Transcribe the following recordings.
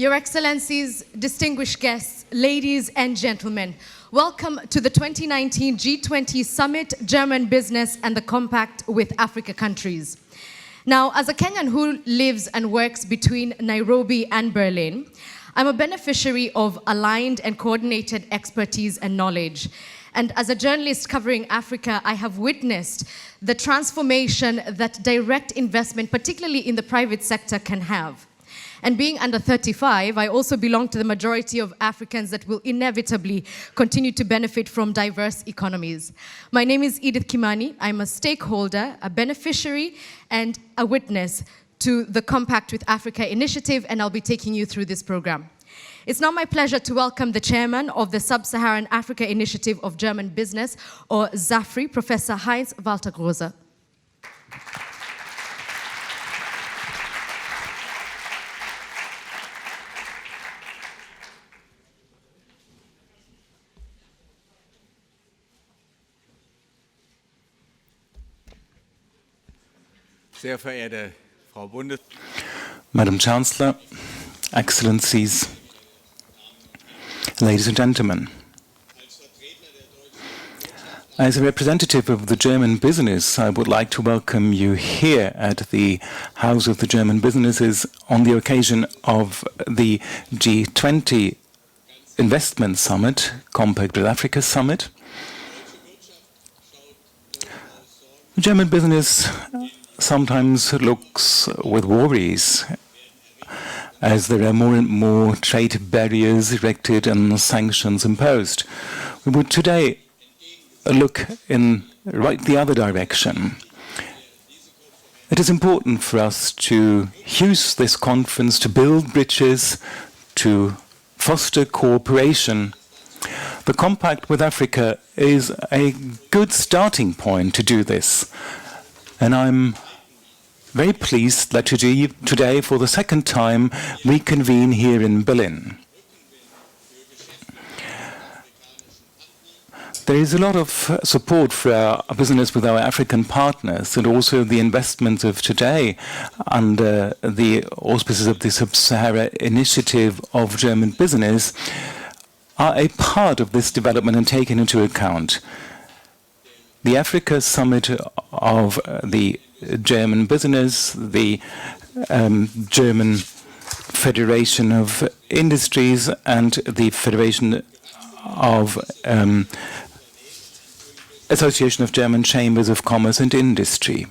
Your Excellencies, distinguished guests, ladies and gentlemen, welcome to the 2019 G20 Summit, German Business and the Compact with Africa countries. Now, as a Kenyan who lives and works between Nairobi and Berlin, I'm a beneficiary of aligned and coordinated expertise and knowledge. And as a journalist covering Africa, I have witnessed the transformation that direct investment, particularly in the private sector, can have. And being under 35, I also belong to the majority of Africans that will inevitably continue to benefit from diverse economies. My name is Edith Kimani. I'm a stakeholder, a beneficiary, and a witness to the Compact with Africa initiative, and I'll be taking you through this program. It's now my pleasure to welcome the chairman of the Sub-Saharan Africa Initiative of German Business, or ZAFRI, Professor Heinz Walter Große. Sehr verehrte Frau Madam Chancellor, Excellencies, ladies and gentlemen, as a representative of the German business, I would like to welcome you here at the House of the German Businesses on the occasion of the G20 Investment Summit, Compact with Africa Summit. The German business sometimes looks with worries as there are more and more trade barriers erected and sanctions imposed. We would today look in right the other direction. It is important for us to use this conference to build bridges, to foster cooperation. The Compact with Africa is a good starting point to do this, and I'm very pleased that today, for the second time, we convene here in Berlin. There is a lot of support for our business with our African partners, and also the investments of today under the auspices of the Sub-Sahara Initiative of German Business are a part of this development and taken into account. The Africa Summit of the German business, the German Federation of Industries, and the Federation of Association of German Chambers of Commerce and Industry.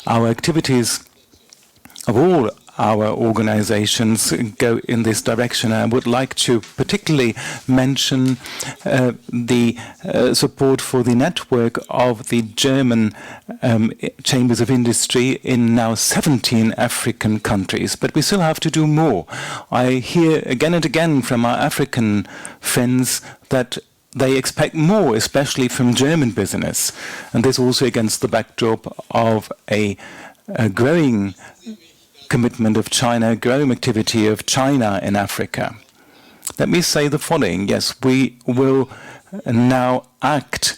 Our activities of all our organizations go in this direction. I would like to particularly mention the support for the network of the German Chambers of Industry in now 17 African countries. But we still have to do more. I hear again and again from our African friends that they expect more, especially from German business. And this also against the backdrop of a growing commitment of China, growing activity of China in Africa. Let me say the following. Yes, we will now act.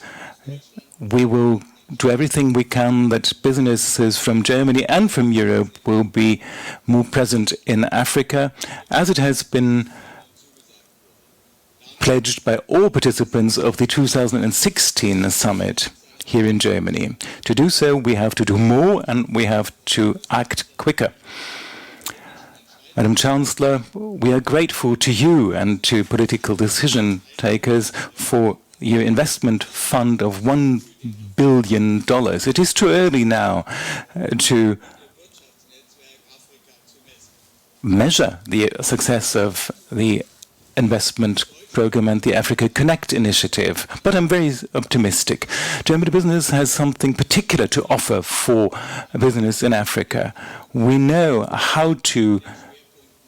We will do everything we can that businesses from Germany and from Europe will be more present in Africa, as it has been pledged by all participants of the 2016 summit here in Germany. To do so, we have to do more and we have to act quicker. Madam Chancellor, we are grateful to you and to political decision takers for your investment fund of $1 billion. It is too early now to measure the success of the investment program and the Africa Connect initiative, but I'm very optimistic. German business has something particular to offer for business in Africa. We know how to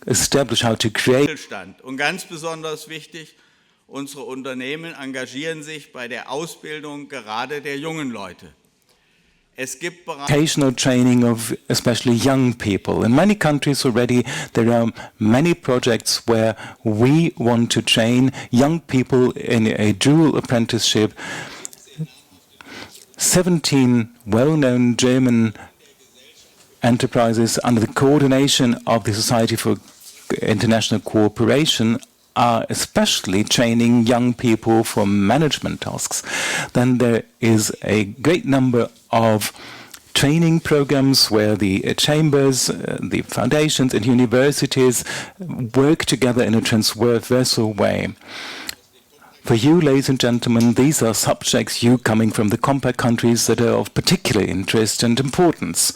establish, how to create. Und ganz besonders wichtig, unsere Unternehmen engagieren sich bei der Ausbildung gerade der jungen Leute. Vocational training of especially young people. In many countries already, there are many projects where we want to train young people in a dual apprenticeship. 17 well-known German enterprises under the coordination of the Society for International Cooperation are especially training young people for management tasks, then there is a great number of training programs where the chambers, the foundations and universities work together in a transversal way. For you, ladies and gentlemen, these are subjects, you coming from the compact countries, that are of particular interest and importance.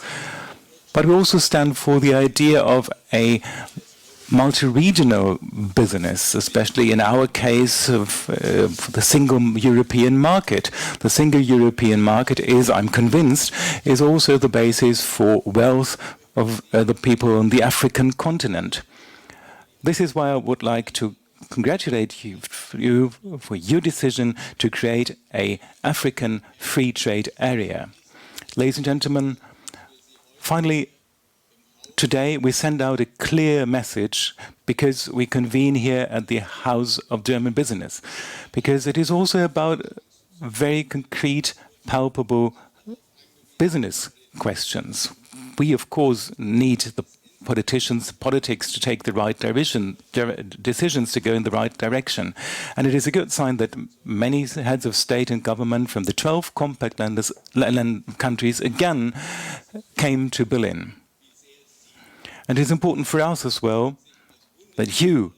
But we also stand for the idea of a multi-regional business, especially in our case of the single European market. The single European market is, I'm convinced, is also the basis for wealth of the people on the African continent. This is why I would like to congratulate you for your decision to create an African free trade area. Ladies and gentlemen, finally, today we send out a clear message because we convene here at the House of German Business, because it is also about very concrete, palpable business questions. We, of course, need the politics to take the right decisions to go in the right direction. And it is a good sign that many heads of state and government from the 12 compact countries again came to Berlin. And it is important for us as well that you,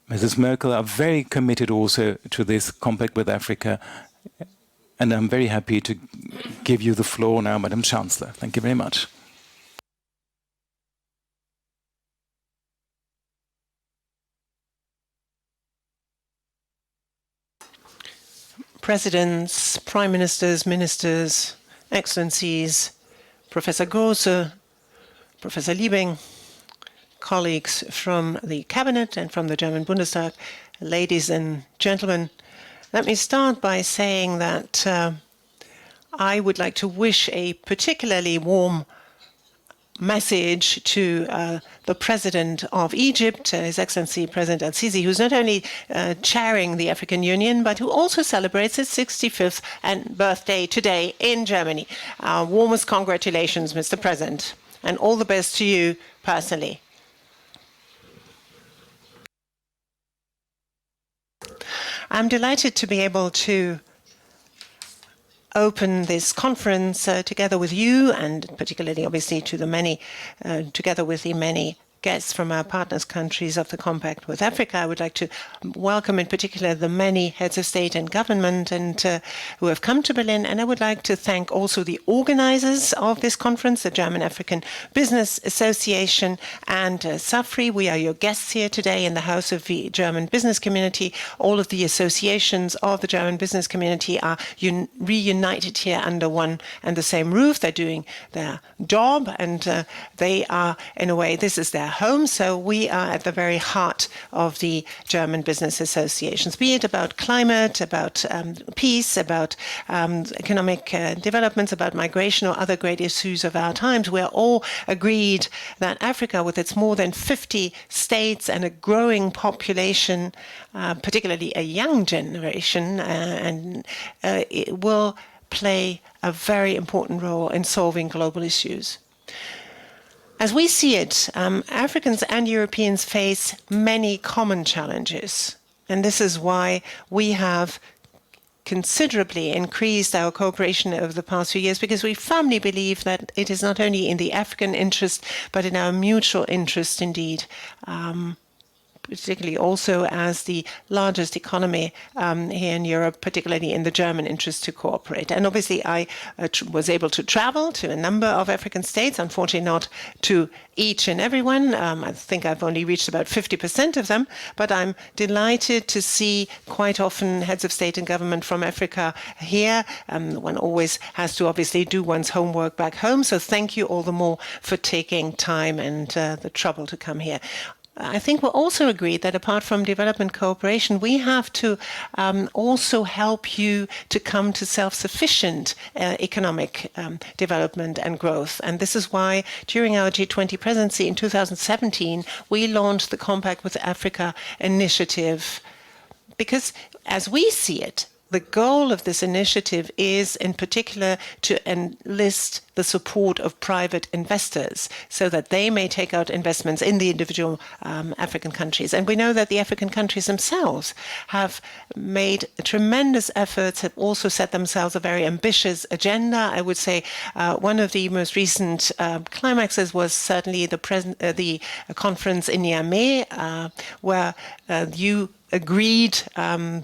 Mrs. Merkel, are very committed also to this compact with Africa. And I'm very happy to give you the floor now, Madam Chancellor. Thank you very much. Presidents, Prime Ministers, Ministers, Excellencies, Professor Grosse, Professor Liebing, colleagues from the Cabinet and from the German Bundestag, ladies and gentlemen, let me start by saying that I would like to wish a particularly warm message to the President of Egypt, His Excellency President al-Sisi, who's not only chairing the African Union, but who also celebrates his 65th birthday today in Germany. Our warmest congratulations, Mr. President, and all the best to you personally. I'm delighted to be able to open this conference together with you, and particularly, obviously, to the many, together with the many guests from our partners countries of the Compact with Africa. I would like to welcome in particular the many heads of state and government and who have come to Berlin. And I would like to thank also the organizers of this conference, the German African Business Association and SAFRI. We are your guests here today in the House of the German Business Community. All of the associations of the German business community are reunited here under one and the same roof. They're doing their job, and they are, in a way, this is their home. So we are at the very heart of the German business associations, be it about climate, about peace, about economic developments, about migration or other great issues of our times. We are all agreed that Africa, with its more than 50 states and a growing population, particularly a young generation, it will play a very important role in solving global issues. As we see it, Africans and Europeans face many common challenges. And this is why we have considerably increased our cooperation over the past few years, because we firmly believe that it is not only in the African interest, but in our mutual interest indeed. Particularly also as the largest economy here in Europe, particularly in the German interest to cooperate. And obviously I was able to travel to a number of African states, unfortunately not to each and every one. I think I've only reached about 50% of them, but I'm delighted to see quite often heads of state and government from Africa here. One always has to obviously do one's homework back home, so thank you all the more for taking time and the trouble to come here. I think we're also agreed that apart from development cooperation, we have to also help you to come to self-sufficient economic development and growth. And this is why during our G20 presidency in 2017, we launched the Compact with Africa initiative. Because as we see it, the goal of this initiative is, in particular, to enlist the support of private investors so that they may take out investments in the individual African countries. And we know that the African countries themselves have made tremendous efforts, have also set themselves a very ambitious agenda. I would say one of the most recent climaxes was certainly the conference in Niamey, where you agreed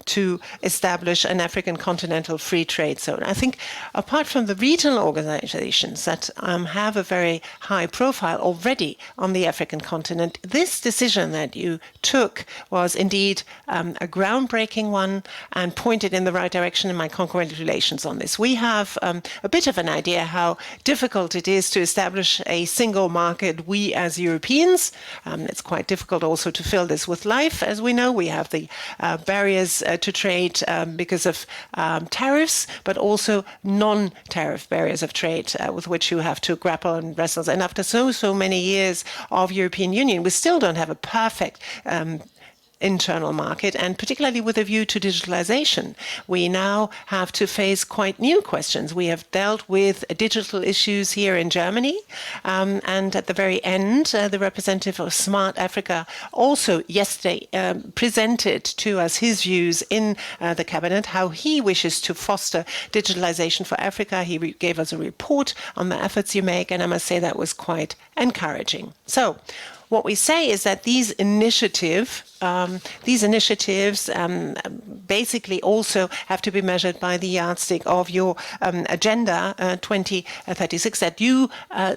to establish an African continental free trade zone. I think apart from the regional organizations that have a very high profile already on the African continent, this decision that you took was indeed a groundbreaking one and pointed in the right direction in my congratulations on this. We have a bit of an idea how difficult it is to establish a single market, we as Europeans. It's quite difficult also to fill this with life. As we know, we have the barriers to trade because of tariffs, but also non-tariff barriers of trade with which you have to grapple and wrestle. And after so many years of European Union, we still don't have a perfect internal market, and particularly with a view to digitalization, we now have to face quite new questions. We have dealt with digital issues here in Germany, and at the very end, the representative of Smart Africa also yesterday presented to us his views in the cabinet, how he wishes to foster digitalization for Africa. He gave us a report on the efforts you make, and I must say that was quite encouraging. So, what we say is that these initiatives basically also have to be measured by the yardstick of your Agenda 2036 that you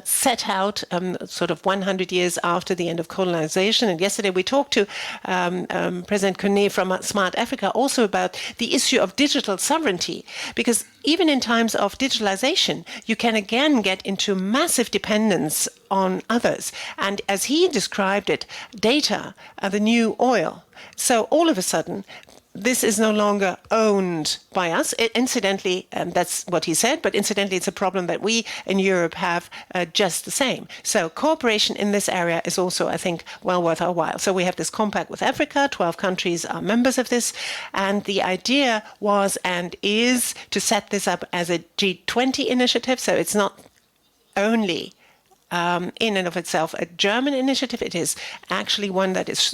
set out sort of 100 years after the end of colonization. And yesterday we talked to President Kone from Smart Africa also about the issue of digital sovereignty, because even in times of digitalization, you can again get into massive dependence on others. And as he described it, data are the new oil. So all of a sudden, this is no longer owned by us. Incidentally, that's what he said, but incidentally, it's a problem that we in Europe have just the same. So cooperation in this area is also, I think, well worth our while. So we have this compact with Africa, 12 countries are members of this, and the idea was and is to set this up as a G20 initiative, so it's not only in and of itself a German initiative. It is actually one that is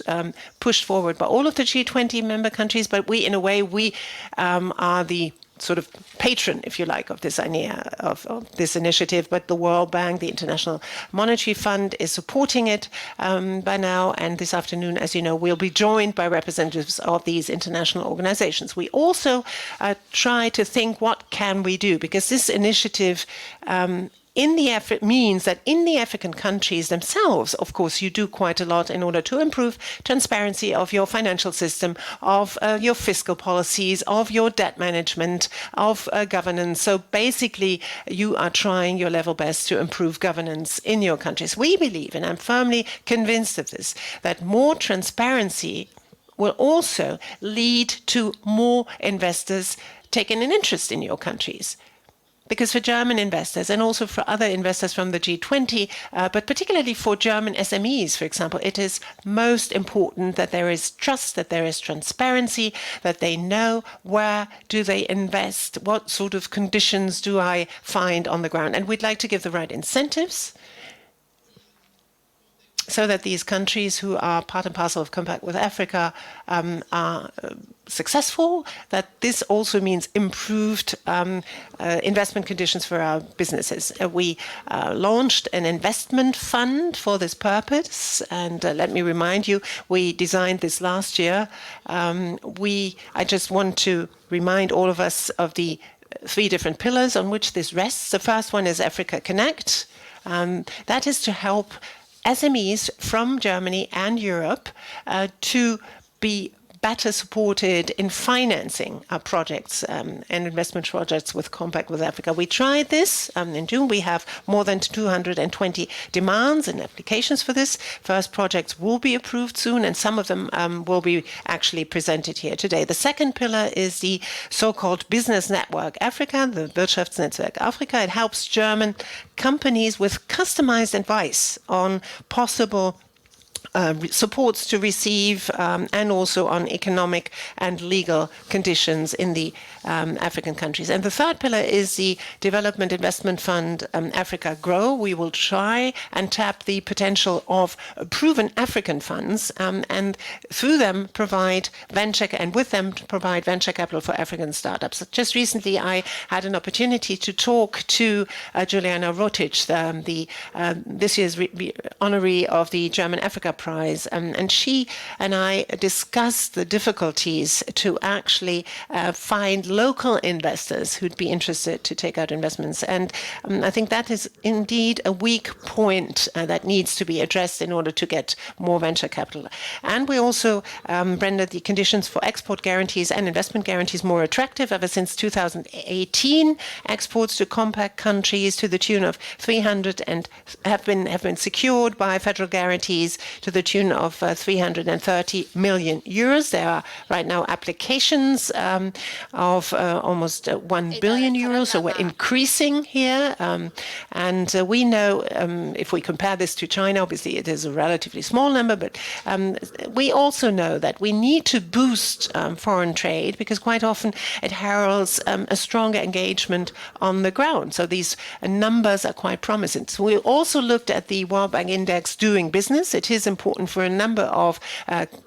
pushed forward by all of the G20 member countries, but we, in a way, we are the sort of patron, if you like, of this idea, of this initiative. But the World Bank, the International Monetary Fund, is supporting it by now. And this afternoon, as you know, we'll be joined by representatives of these international organizations. We also try to think, what can we do? Because this initiative in the effort means that in the African countries themselves, of course, you do quite a lot in order to improve transparency of your financial system, of your fiscal policies, of your debt management, of governance. So basically, you are trying your level best to improve governance in your countries. We believe, and I'm firmly convinced of this, that more transparency will also lead to more investors taking an interest in your countries. Because for German investors and also for other investors from the G20, but particularly for German SMEs, for example, it is most important that there is trust, that there is transparency, that they know where do they invest, what sort of conditions do I find on the ground. And we'd like to give the right incentives so that these countries who are part and parcel of Compact with Africa are successful, that this also means improved investment conditions for our businesses. We launched an investment fund for this purpose, and let me remind you, we designed this last year. I just want to remind all of us of the 3 different pillars on which this rests. The first one is Africa Connect. That is to help SMEs from Germany and Europe to be better supported in financing our projects and investment projects with Compact with Africa. We tried this in June. We have more than 220 demands and applications for this. First projects will be approved soon, and some of them will be actually presented here today. The second pillar is the so-called Business Network Africa, the Wirtschaftsnetzwerk Afrika. It helps German companies with customized advice on possible supports to receive and also on economic and legal conditions in the African countries. And the third pillar is the Development Investment Fund Africa Grow. We will try and tap the potential of proven African funds and through them provide provide venture capital for African startups. Just recently, I had an opportunity to talk to Juliana Rotic, this year's honoree of the German Africa Prize, and she and I discussed the difficulties to actually find local investors who'd be interested to take out investments. And I think that is indeed a weak point that needs to be addressed in order to get more venture capital. And we also rendered the conditions for export guarantees and investment guarantees more attractive. Ever since 2018, exports to compact countries to the tune of 300 and have been secured by federal guarantees to the tune of 330 million euros. There are right now applications of almost 1 billion euros, so we're increasing here. And we know, if we compare this to China, obviously it is a relatively small number, but we also know that we need to boost foreign trade because quite often it heralds a stronger engagement on the ground. So these numbers are quite promising. So we also looked at the World Bank Index Doing Business. It is important for a number of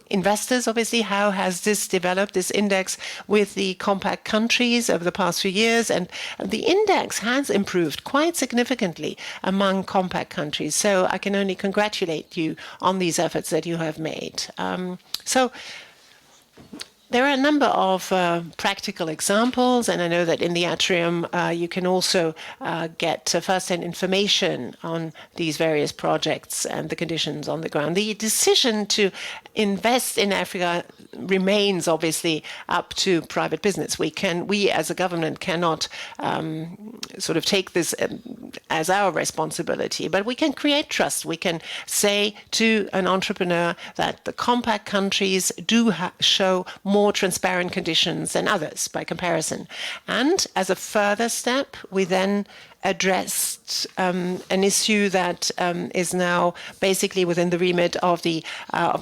investors, obviously. How has this developed, this index, with the compact countries over the past few years? And the index has improved quite significantly among compact countries. So I can only congratulate you on these efforts that you have made. So there are a number of practical examples, and I know that in the atrium you can also get first-hand information on these various projects and the conditions on the ground. The decision to invest in Africa remains obviously up to private business. We as a government cannot sort of take this as our responsibility, but we can create trust. We can say to an entrepreneur that the compact countries do show more transparent conditions than others by comparison. And as a further step, we then addressed an issue that is now basically within the remit of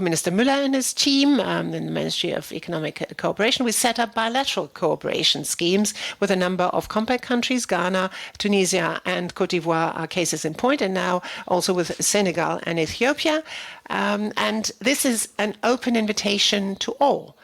Minister Müller and his team in the Ministry of Economic Cooperation. We set up bilateral cooperation schemes with a number of compact countries. Ghana, Tunisia, and Cote d'Ivoire are cases in point, and now also with Senegal and Ethiopia. And this is an open invitation to all.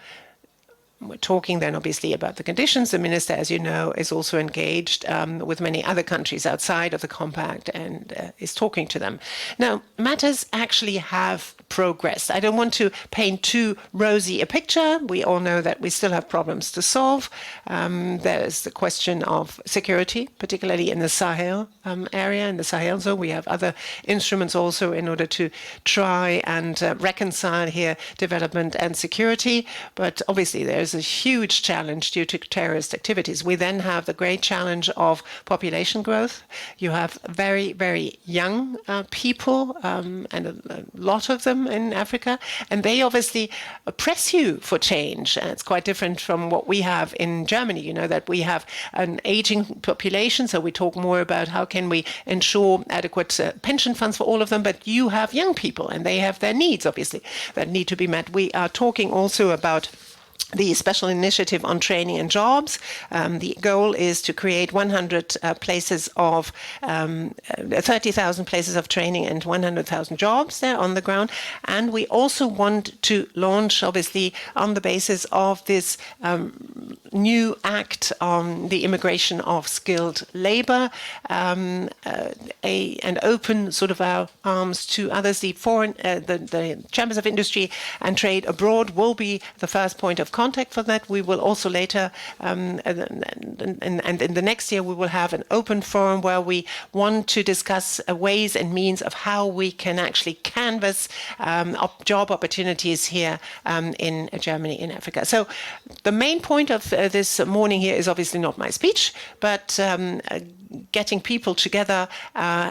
We're talking then obviously about the conditions. The minister, as you know, is also engaged with many other countries outside of the compact and is talking to them. Now, matters actually have progressed. I don't want to paint too rosy a picture. We all know that we still have problems to solve. There's the question of security, particularly in the Sahel area, in the Sahel zone. We have other instruments also in order to try and reconcile here development and security. But obviously there's a huge challenge due to terrorist activities. We then have the great challenge of population growth. You have very, very young people and a lot of them in Africa, and they obviously press you for change. And it's quite different from what we have in Germany. You know that we have an aging population, so we talk more about how can we ensure adequate pension funds for all of them, but you have young people and they have their needs, obviously, that need to be met. We are talking also about the special initiative on training and jobs. The goal is to create 100 places of 30,000 places of training and 100,000 jobs there on the ground. And we also want to launch, obviously, on the basis of this new act on the immigration of skilled labor, an open sort of our arms to others. The chambers of industry and trade abroad will be the first point of contact for that. We will also later, and in the next year, we will have an open forum where we want to discuss ways and means of how we can actually canvass job opportunities here in Germany, in Africa. So the main point of this morning here is obviously not my speech, but getting people together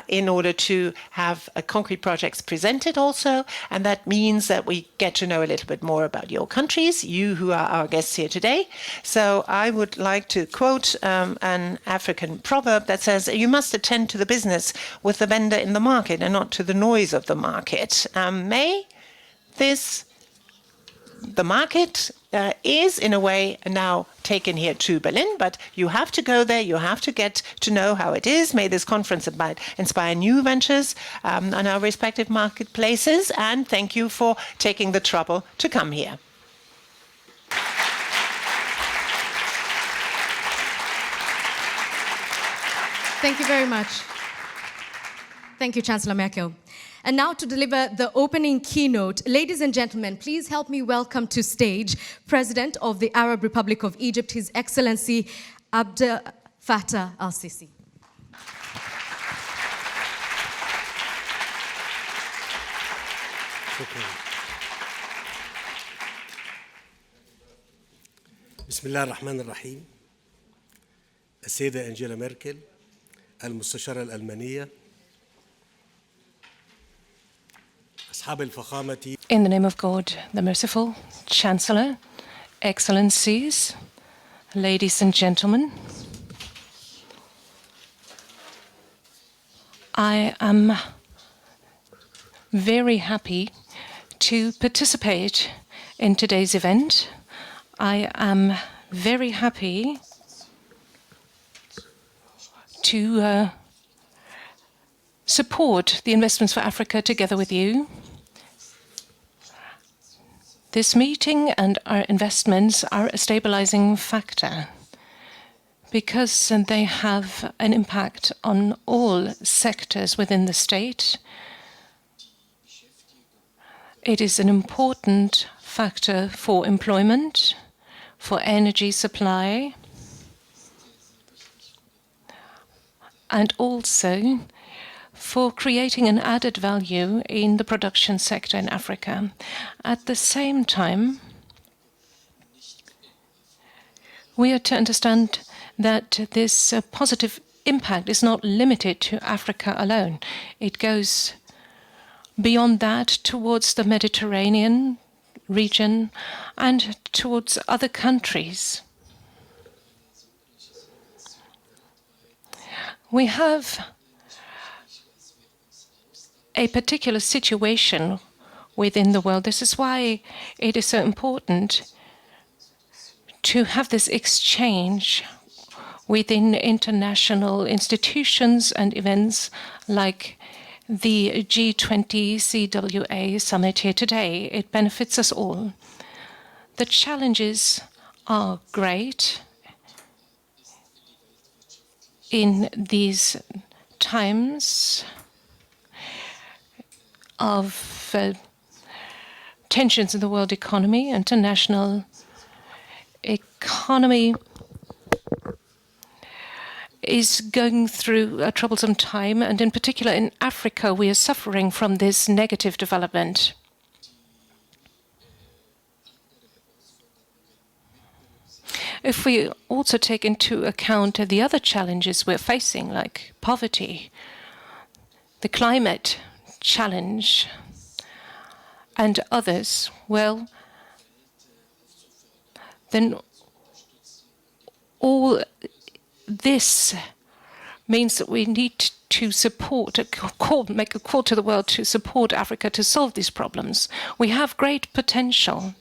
in order to have concrete projects presented also. And that means that we get to know a little bit more about your countries, you who are our guests here today. So I would like to quote an African proverb that says, you must attend to the business with the vendor in the market and not to the noise of the market. May this the market is, in a way, now taken here to Berlin, but you have to go there, you have to get to know how it is. May this conference inspire new ventures on our respective marketplaces, and thank you for taking the trouble to come here. Thank you very much. Thank you, Chancellor Merkel. And now to deliver the opening keynote, ladies and gentlemen, please help me welcome to stage President of the Arab Republic of Egypt, His Excellency Abdel Fattah al-Sisi. بسم الله الرحمن الرحيم. السيدة أنجيلا ميركل المستشارة الألمانية، أصحاب الفخامة. In the name of God, the Merciful, Chancellor, Excellencies, ladies and gentlemen, I am very happy to participate in today's event. I am very happy to support the investments for Africa together with you. This meeting and our investments are a stabilizing factor because they have an impact on all sectors within the state. It is an important factor for employment, for energy supply, and also for creating an added value in the production sector in Africa. At the same time, we are to understand that this positive impact is not limited to Africa alone. It goes beyond that towards the Mediterranean region and towards other countries. We have a particular situation within the world. This is why it is so important to have this exchange within international institutions and events like the G20 CWA summit here today. It benefits us all. The challenges are great in these times of tensions in the world economy. International economy is going through a troublesome time, and in particular in Africa, we are suffering from this negative development. If we also take into account the other challenges we're facing, like poverty, the climate challenge, and others, well, then all this means that we need to support, make a call to the world to support Africa to solve these problems. We have great potential.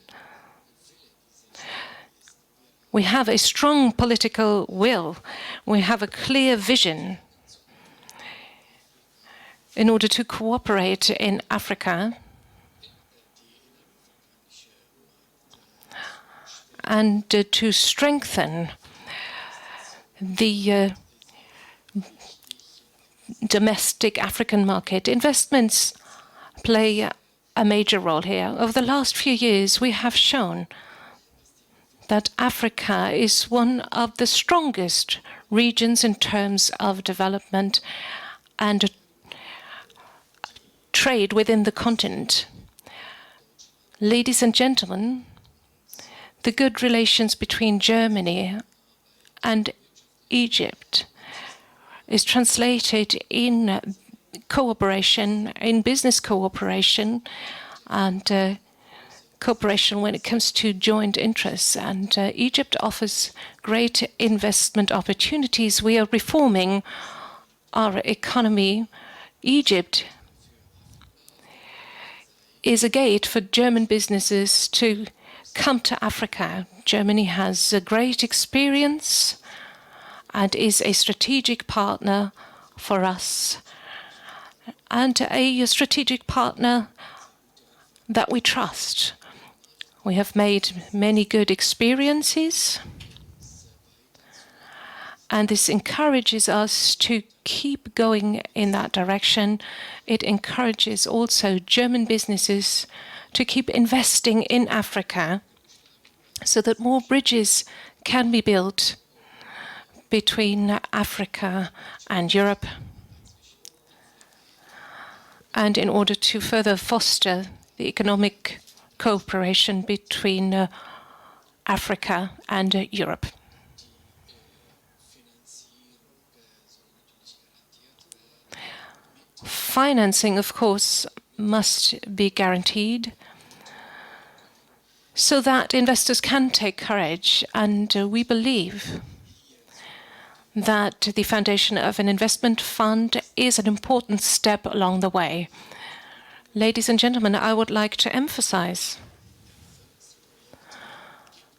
We have a strong political will. We have a clear vision in order to cooperate in Africa and to strengthen the domestic African market. Investments play a major role here. Over the last few years, we have shown that Africa is one of the strongest regions in terms of development and trade within the continent. Ladies and gentlemen, the good relations between Germany and Egypt is translated in cooperation, in business cooperation, and cooperation when it comes to joint interests. And Egypt offers great investment opportunities. We are reforming our economy. Egypt is a gate for German businesses to come to Africa. Germany has a great experience and is a strategic partner for us, and a strategic partner that we trust. We have made many good experiences, and this encourages us to keep going in that direction. It encourages also German businesses to keep investing in Africa so that more bridges can be built between Africa and Europe, and in order to further foster the economic cooperation between Africa and Europe. Financing, of course, must be guaranteed so that investors can take courage, and we believe that the foundation of an investment fund is an important step along the way. Ladies and gentlemen, I would like to emphasize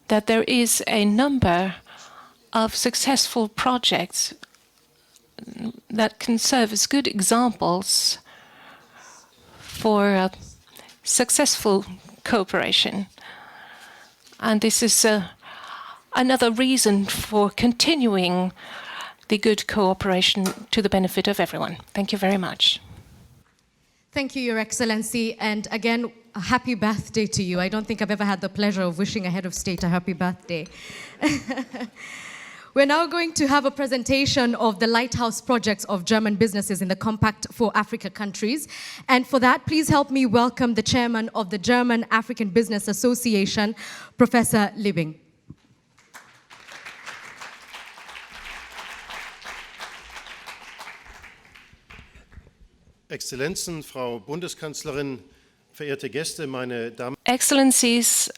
that there is a number of successful projects that can serve as good examples for successful cooperation. And this is another reason for continuing the good cooperation to the benefit of everyone. Thank you very much. Thank you, Your Excellency. And again, a happy birthday to you. I don't think I've ever had the pleasure of wishing a head of state a happy birthday. We're now going to have a presentation of the lighthouse projects of German businesses in the Compact for Africa countries. And for that, please help me welcome the chairman of the German African Business Association, Professor Liebing. Exzellenzen, Frau Bundeskanzlerin, verehrte Gäste, meine Damen. Excellencies,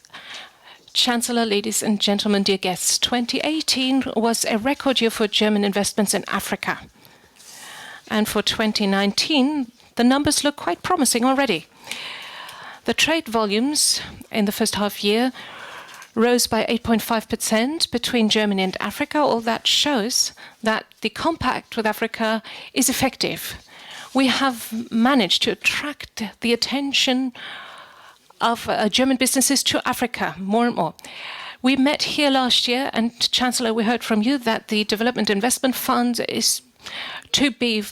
Chancellor, ladies and gentlemen, dear guests, 2018 was a record year for German investments in Africa. And for 2019, the numbers look quite promising already. The trade volumes in the first half year rose by 8.5% between Germany and Africa. All that shows that the compact with Africa is effective. We have managed to attract the attention of German businesses to Africa more and more. We met here last year, and Chancellor, we heard from you that the Development Investment Fund is to be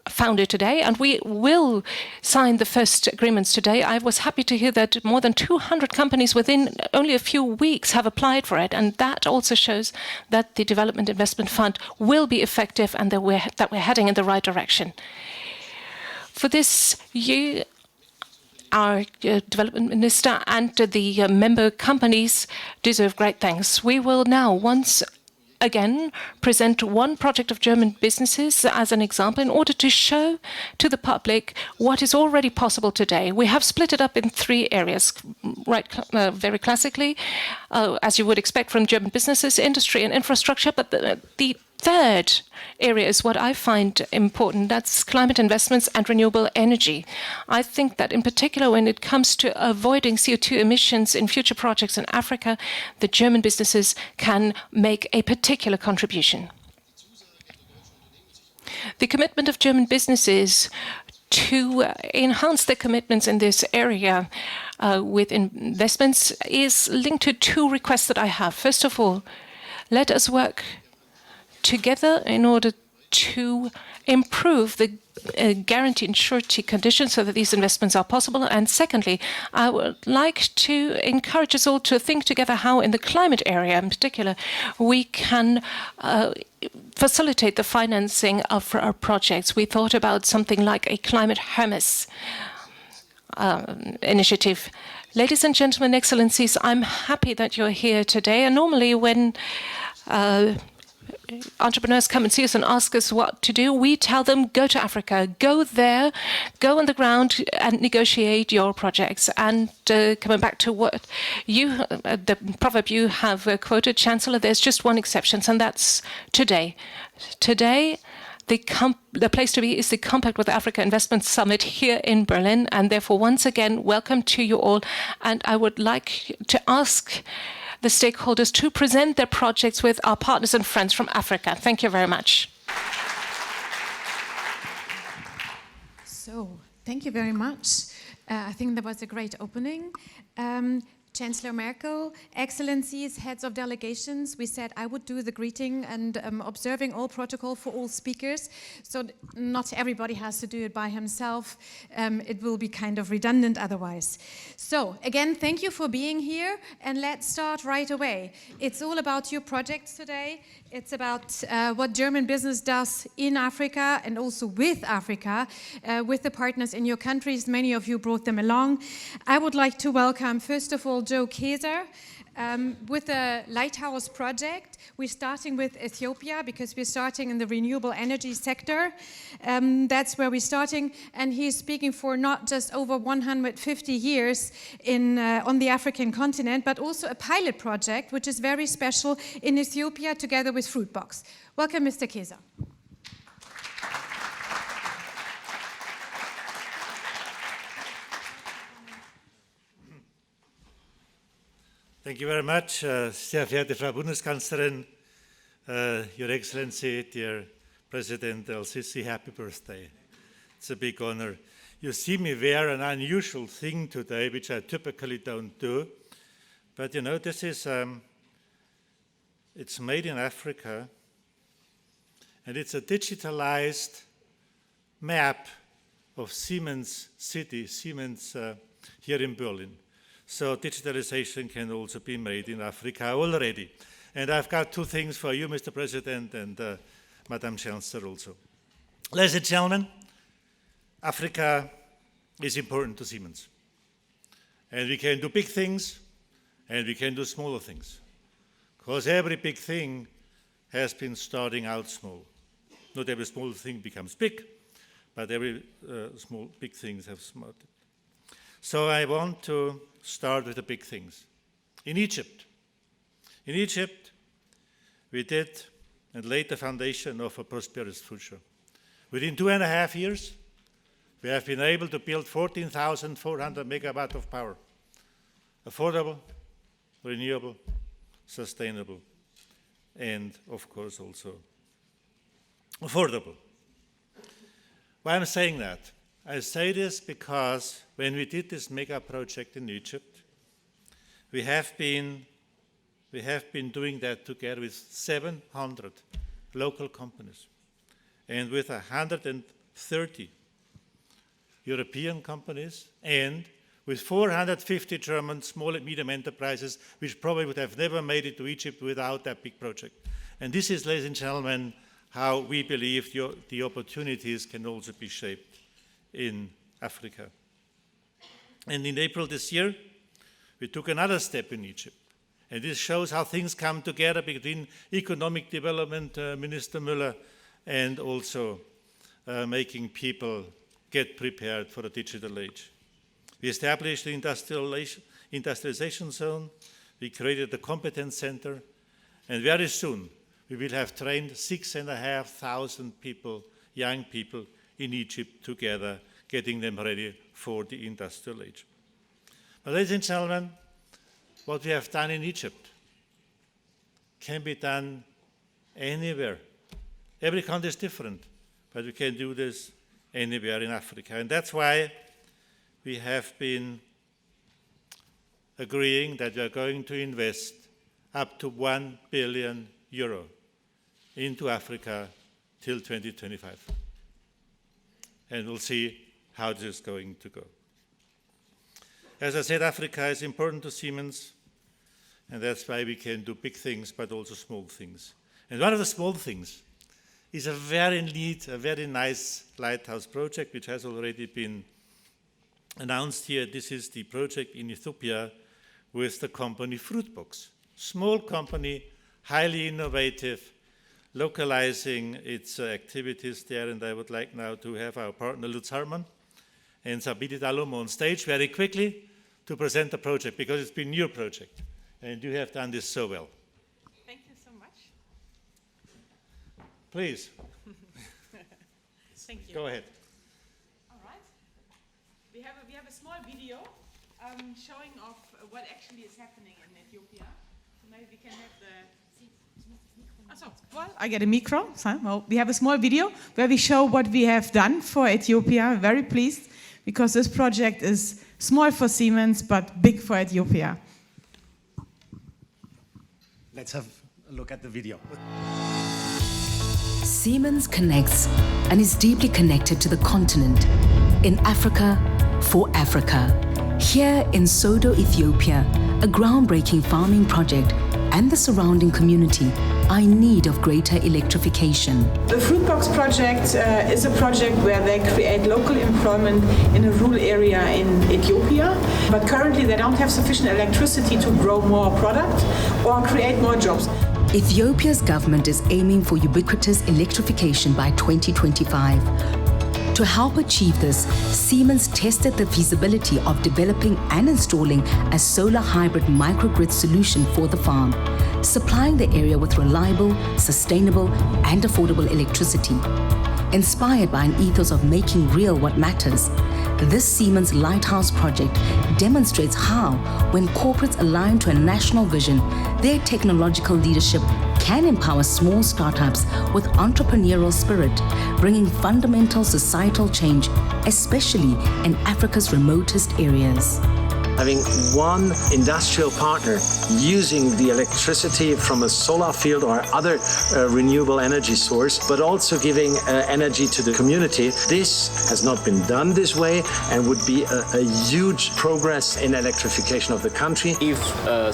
founded today, and we will sign the first agreements today. I was happy to hear that more than 200 companies within only a few weeks have applied for it, and that also shows that the Development Investment Fund will be effective and that we're heading in the right direction. For this year, our development minister and the member companies deserve great thanks. We will now once again present one project of German businesses as an example in order to show to the public what is already possible today. We have split it up in three areas, very classically, as you would expect from German businesses, industry and infrastructure, but the third area is what I find important. That's climate investments and renewable energy. I think that in particular when it comes to avoiding CO2 emissions in future projects in Africa, the German businesses can make a particular contribution. The commitment of German businesses to enhance their commitments in this area with investments is linked to two requests that I have. First of all, let us work together in order to improve the guarantee and surety conditions so that these investments are possible. And secondly, I would like to encourage us all to think together how in the climate area in particular we can facilitate the financing of our projects. We thought about something like a climate Hermes initiative. Ladies and gentlemen, excellencies, I'm happy that you're here today. And normally when entrepreneurs come and see us and ask us what to do, we tell them, go to Africa, go there, go on the ground and negotiate your projects. And coming back to what you, the proverb you have quoted, Chancellor, there's just one exception, and that's today. Today, the place to be is the Compact with Africa Investment Summit here in Berlin. And therefore, once again, welcome to you all. And I would like to ask the stakeholders to present their projects with our partners and friends from Africa. Thank you very much. So, thank you very much. I think that was a great opening. Chancellor Merkel, Excellencies, heads of delegations, we said I would do the greeting and observing all protocol for all speakers. So not everybody has to do it by himself. It will be kind of redundant otherwise. So again, thank you for being here, and let's start right away. It's all about your projects today. It's about what German business does in Africa and also with Africa, with the partners in your countries. Many of you brought them along. I would like to welcome, first of all, Joe Kaiser. With the Lighthouse project, we're starting with Ethiopia because we're starting in the renewable energy sector. That's where we're starting, and he's speaking for not just over 150 years on the African continent, but also a pilot project, which is very special in Ethiopia together with Fruitbox. Welcome, Mr. Kaiser. Thank you very much, sehr verehrte Frau Bundeskanzlerin, Your Excellency, dear President El-Sisi, happy birthday. It's a big honor. You see me wear an unusual thing today, which I typically don't do, but you know, this is, it's made in Africa, and it's a digitalized map of Siemens City, Siemens here in Berlin. So digitalization can also be made in Africa already. And I've got two things for you, Mr. President, and Madam Chancellor also. Ladies and gentlemen, Africa is important to Siemens. And we can do big things, and we can do smaller things. Because every big thing has been starting out small. Not every small thing becomes big, but every big things have started. So I want to start with the big things. In Egypt, we did and laid the foundation of a prosperous future. Within 2.5 years, we have been able to build 14,400 megawatt of power. Affordable, renewable, sustainable, and of course also affordable. Why I'm saying that? I say this because when we did this mega project in Egypt, we have been doing that together with 700 local companies and with 130 European companies and with 450 German small and medium enterprises, which probably would have never made it to Egypt without that big project. And this is, ladies and gentlemen, how we believe the opportunities can also be shaped in Africa. And in April this year, we took another step in Egypt. And this shows how things come together between economic development, Minister Müller, and also making people get prepared for the digital age. We established the industrialization zone, we created the competence center, and very soon we will have trained 6,500 people, young people in Egypt together, getting them ready for the industrial age. But ladies and gentlemen, what we have done in Egypt can be done anywhere. Every country is different, but we can do this anywhere in Africa. And that's why we have been agreeing that we are going to invest up to €1 billion into Africa till 2025. And we'll see how this is going to go. As I said, Africa is important to Siemens, and that's why we can do big things, but also small things. And one of the small things is a very neat, a very nice lighthouse project, which has already been announced here. This is the project in Ethiopia with the company Fruitbox. Small company, highly innovative, localizing its activities there. And I would like now to have our partner Lutz Hartmann and Sabine Dalomo on stage very quickly to present the project, because it's been your project, and you have done this so well. Thank you so much. Please. Thank you. Go ahead. All right. We have a small video showing off what actually is happening in Ethiopia. So maybe we can have the... Well, I get a micro. So, well, we have a small video where we show what we have done for Ethiopia. Very pleased because this project is small for Siemens but big for Ethiopia. Let's have a look at the video. Siemens connects and is deeply connected to the continent, in Africa, for Africa. Here in Sodo, Ethiopia, a groundbreaking farming project and the surrounding community are in need of greater electrification. The Fruitbox project is a project where they create local employment in a rural area in Ethiopia, but currently they don't have sufficient electricity to grow more product or create more jobs. Ethiopia's government is aiming for ubiquitous electrification by 2025. To help achieve this, Siemens tested the feasibility of developing and installing a solar hybrid microgrid solution for the farm, supplying the area with reliable, sustainable, and affordable electricity. Inspired by an ethos of making real what matters, this Siemens Lighthouse project demonstrates how, when corporates align to a national vision, their technological leadership can empower small startups with entrepreneurial spirit, bringing fundamental societal change, especially in Africa's remotest areas. Having one industrial partner using the electricity from a solar field or other renewable energy source, but also giving energy to the community. This has not been done this way and would be a huge progress in electrification of the country. If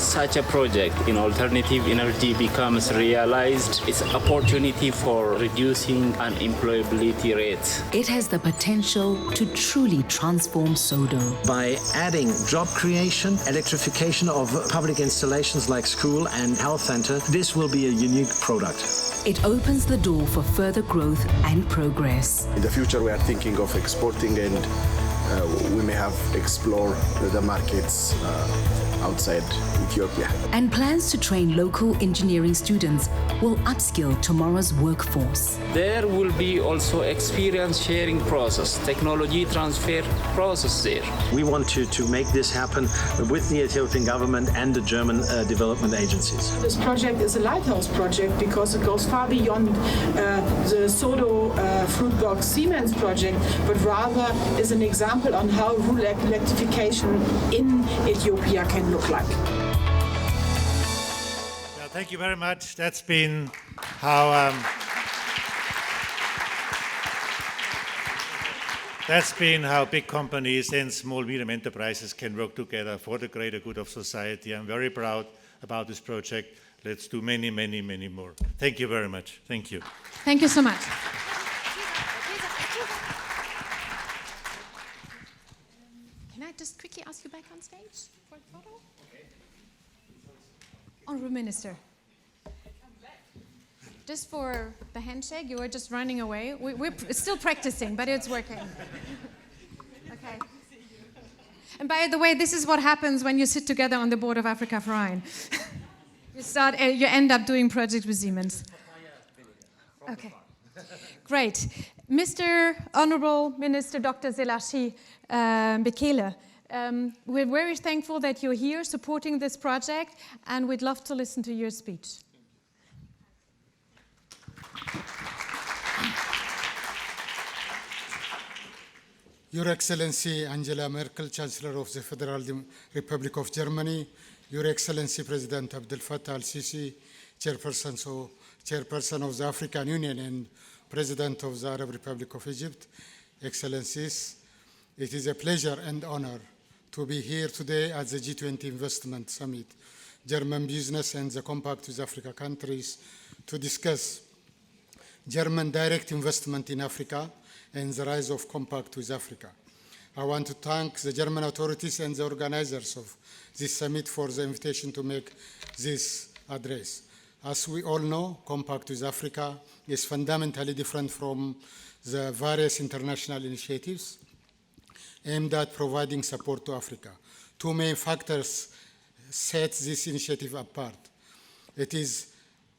such a project in alternative energy becomes realized, it's an opportunity for reducing unemployability rates. It has the potential to truly transform Sodo. By adding job creation, electrification of public installations like school and health center, this will be a unique product. It opens the door for further growth and progress. In the future, we are thinking of exporting, and we may have explored the markets outside Ethiopia. And plans to train local engineering students will upskill tomorrow's workforce. There will be also experience sharing process, technology transfer process there. We want to make this happen with the Ethiopian government and the German development agencies. This project is a lighthouse project because it goes far beyond the Sodo Fruitbox Siemens project, but rather is an example on how rural electrification in Ethiopia can look like. Well, thank you very much. That's been how big companies and small medium enterprises can work together for the greater good of society. I'm very proud about this project. Let's do many, many, many more. Thank you very much. Thank you. Thank you so much. Can I just quickly ask you back on stage for a photo? Okay. Honorable Minister. Just for the handshake, you were just running away. We're still practicing, but it's working. Okay. And by the way, this is what happens when you sit together on the board of Africa Verein. You end up doing projects with Siemens. Okay. Great. Mr. Honorable Minister Dr. Selashi Bekele, we're very thankful that you're here supporting this project, and we'd love to listen to your speech. Your Excellency Angela Merkel, Chancellor of the Federal Republic of Germany, Your Excellency President Abdel Fattah al-Sisi, Chairperson of the African Union and President of the Arab Republic of Egypt, Excellencies, it is a pleasure and honor to be here today at the G20 Investment Summit, German business and the Compact with Africa countries to discuss German direct investment in Africa and the rise of Compact with Africa. I want to thank the German authorities and the organizers of this summit for the invitation to make this address. As we all know, Compact with Africa is fundamentally different from the various international initiatives aimed at providing support to Africa. Two main factors set this initiative apart. It is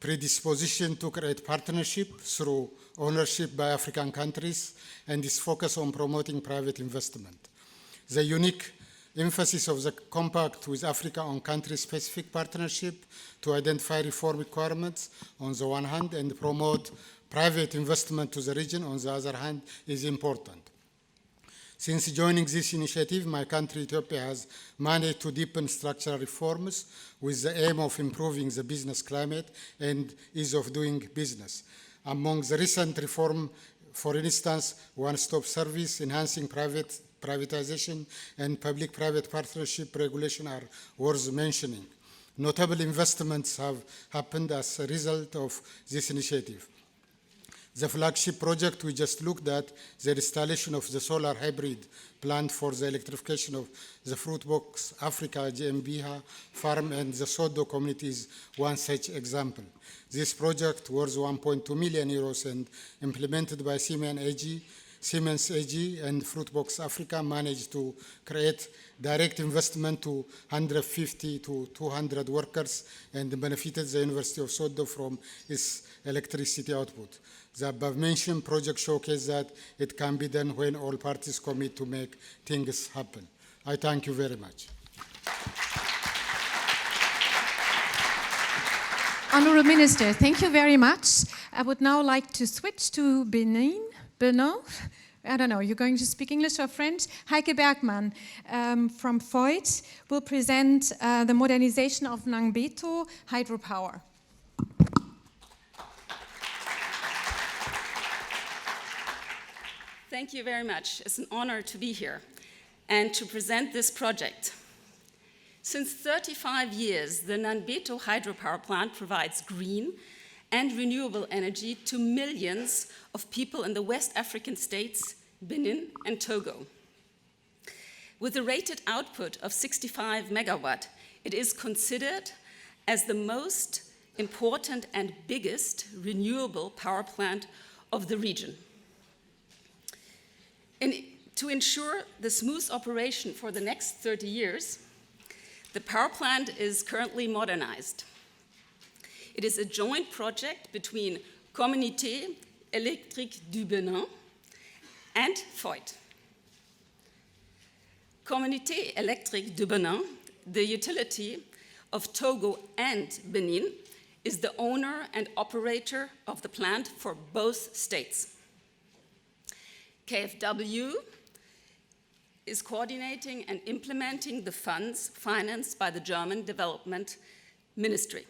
predisposition to create partnership through ownership by African countries, and its focus on promoting private investment. The unique emphasis of the compact with Africa on country-specific partnership to identify reform requirements on the one hand and promote private investment to the region on the other hand is important. Since joining this initiative, my country, Ethiopia, has managed to deepen structural reforms with the aim of improving the business climate and ease of doing business. Among the recent reforms, for instance, one-stop service, enhancing privatization, and public-private partnership regulation are worth mentioning. Notable investments have happened as a result of this initiative. The flagship project we just looked at, the installation of the solar hybrid plant for the electrification of the Fruit Box Africa GmbH farm and the Sodo community is one such example. This project worth 1.2 million euros and implemented by Siemens AG and Fruitbox Africa managed to create direct investment to 150 to 200 workers and benefited the University of Sodo from its electricity output. The above-mentioned project showcases that it can be done when all parties commit to make things happen. I thank you very much. Honourable Minister, thank you very much. I would now like to switch to Benin. I don't know, you're going to speak English or French? Heike Bergmann from Voigt will present the modernization of Nangbeto hydropower. Thank you very much. It's an honor to be here and to present this project. Since 35 years, the Nangbeto hydropower plant provides green and renewable energy to millions of people in the West African states, Benin and Togo. With a rated output of 65 megawatt, it is considered as the most important and biggest renewable power plant of the region. To ensure the smooth operation for the next 30 years, the power plant is currently modernized. It is a joint project between Communauté Électrique du Benin and Voigt. Communauté Électrique du Benin, the utility of Togo and Benin, is the owner and operator of the plant for both states. KfW is coordinating and implementing the funds financed by the German Development Ministry.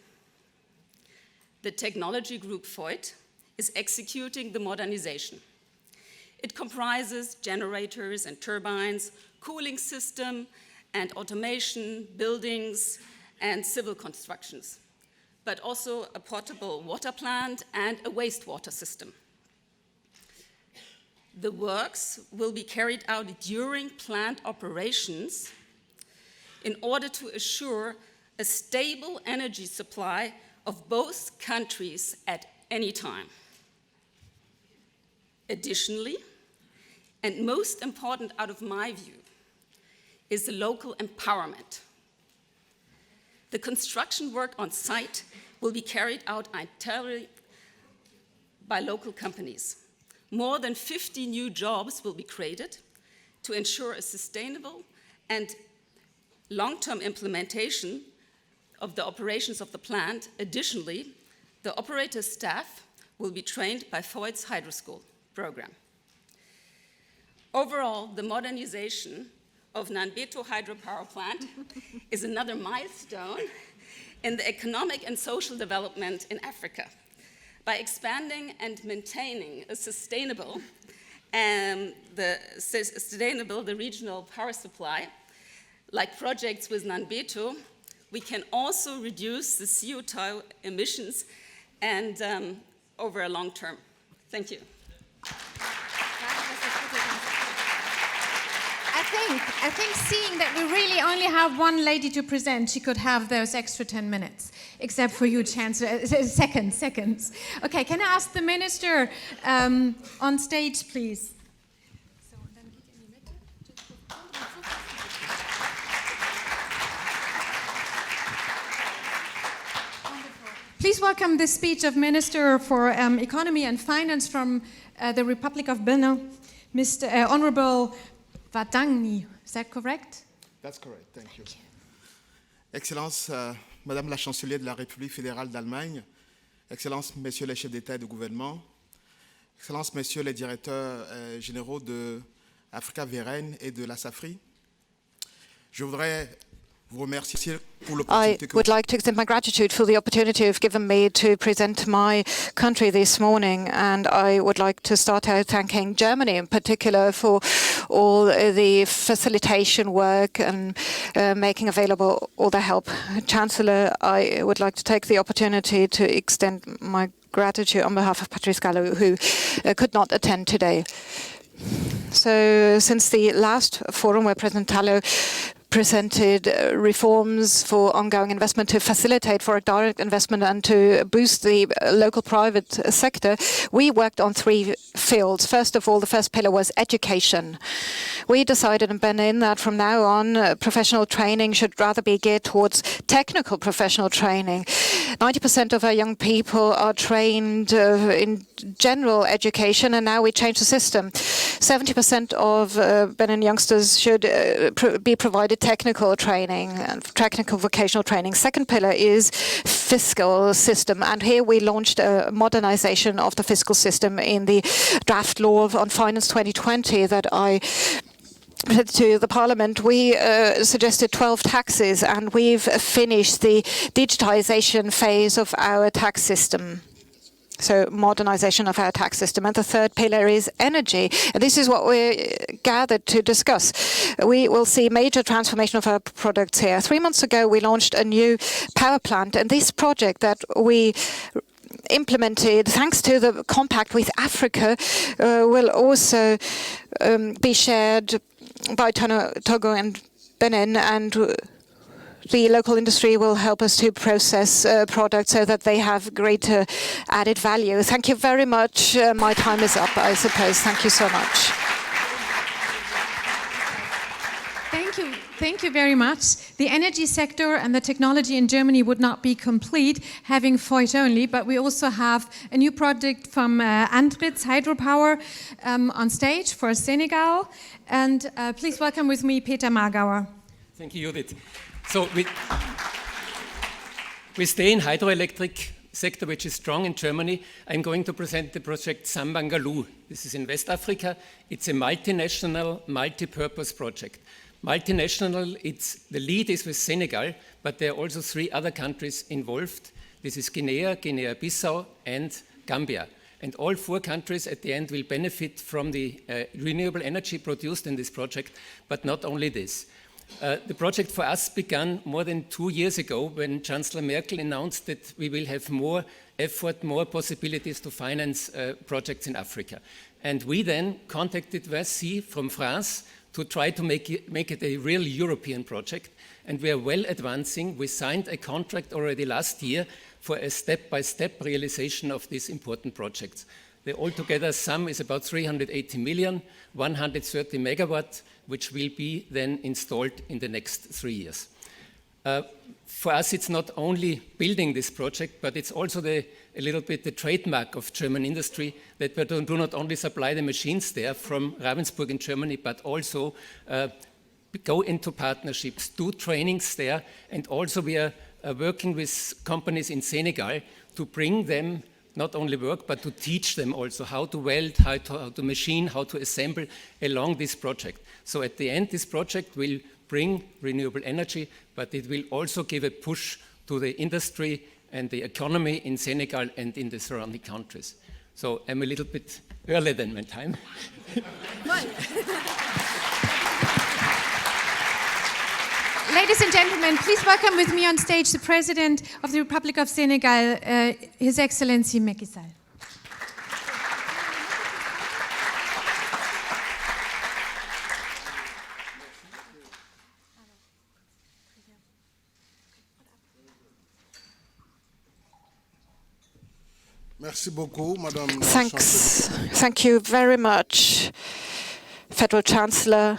The technology group Voigt is executing the modernization. It comprises generators and turbines, cooling system and automation, buildings and civil constructions, but also a portable water plant and a wastewater system. The works will be carried out during plant operations in order to assure a stable energy supply of both countries at any time. Additionally, and most important out of my view, is the local empowerment. The construction work on site will be carried out entirely by local companies. More than 50 new jobs will be created to ensure a sustainable and long-term implementation of the operations of the plant. Additionally, the operator staff will be trained by Voigt's Hydro School program. Overall, the modernization of Nangbeto hydropower plant is another milestone in the economic and social development in Africa. By expanding and maintaining a sustainable the regional power supply, like projects with Nangbeto, we can also reduce the CO2 emissions and over a long term. Thank you. I think seeing that we really only have one lady to present, she could have those extra 10 minutes, except for you, Chancellor. Seconds. Okay, can I ask the Minister on stage, please? Please welcome the speech of Minister for Economy and Finance from the Republic of Benin, Mr. Honorable Vadangni. Is that correct? That's correct. Thank you. Excellence, Madame la Chancelière de la République fédérale d'Allemagne, Excellence, Messieurs les chefs d'État et de gouvernement, Excellence, Messieurs les directeurs généraux de Africa VRN et de la SAFRI, je voudrais vous remercier pour l'opportunité I would like to extend my gratitude for the opportunity you've given me to present my country this morning, and I would like to start out thanking Germany in particular for all the facilitation work and making available all the help. Chancellor, I would like to take the opportunity to extend my gratitude on behalf of Patrice Gallo, who could not attend today. So since the last forum where President Tallo presented reforms for ongoing investment to facilitate foreign direct investment and to boost the local private sector, we worked on three fields. First of all, the first pillar was education. We decided in Benin that from now on, professional training should rather be geared towards technical professional training. 90% of our young people are trained in general education, and now we change the system. 70% of Benin youngsters should be provided technical training and technical vocational training. Second pillar is fiscal system, and here we launched a modernization of the fiscal system in the draft law on finance 2020 that I to the Parliament. We suggested 12 taxes, and we've finished the digitization phase of our tax system. So modernization of our tax system. And the third pillar is energy. And this is what we're gathered to discuss. We will see major transformation of our products here. 3 months ago, we launched a new power plant. And this project that we implemented, thanks to the compact with Africa, will also be shared by Togo and Benin, and the local industry will help us to process products so that they have greater added value. Thank you very much. My time is up, I suppose. Thank you so much. Thank you very much. The energy sector and the technology in Germany would not be complete having Voigt only, but we also have a new project from Antritz Hydropower on stage for Senegal. And please welcome with me Peter Margauer. Thank you, Judith. So we stay in hydroelectric sector, which is strong in Germany. I'm going to present the project Sambangaloo. This is in West Africa. It's a multinational, multi-purpose project. Multinational, the lead is with Senegal, but there are also 3 other countries involved. This is Guinea, Guinea-Bissau, and Gambia. And all 4 countries at the end will benefit from the renewable energy produced in this project, but not only this. The project for us began more than 2 years ago when Chancellor Merkel announced that we will have more effort, more possibilities to finance projects in Africa. And we then contacted Vinci from France to try to make it a real European project. And we are well advancing. We signed a contract already last year for a step-by-step realization of these important projects. The altogether sum is about 380 million, 130 megawatt, which will be then installed in the next 3 years. For us, it's not only building this project, but it's also a little bit the trademark of German industry that we do not only supply the machines there from Ravensburg in Germany, but also go into partnerships, do trainings there, and also we are working with companies in Senegal to bring them not only work, but to teach them also how to weld, how to machine, how to assemble along this project. So at the end, this project will bring renewable energy, but it will also give a push to the industry and the economy in Senegal and in the surrounding countries. So I'm a little bit earlier than my time. Ladies and gentlemen, please welcome with me on stage the President of the Republic of Senegal, His Excellency Macky Sall. Thank you very much, Federal Chancellor.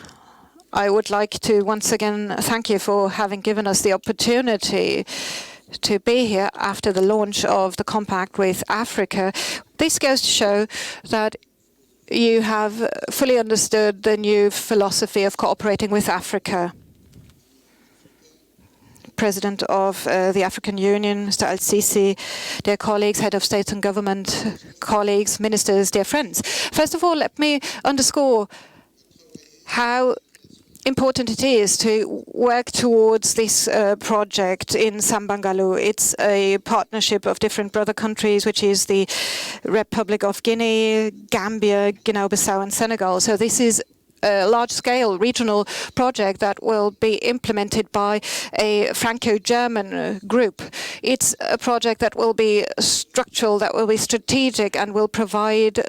I would like to once again thank you for having given us the opportunity to be here after the launch of the compact with Africa. This goes to show that you have fully understood the new philosophy of cooperating with Africa. President of the African Union, Mr. Al-Sisi, dear colleagues, head of state and government, colleagues, ministers, dear friends. First of all, let me underscore how important it is to work towards this project in Sambangalu. It's a partnership of different brother countries, which is the Republic of Guinea, Gambia, Guinea-Bissau and Senegal. So this is a large-scale regional project that will be implemented by a Franco-German group. It's a project that will be structural, that will be strategic, and will provide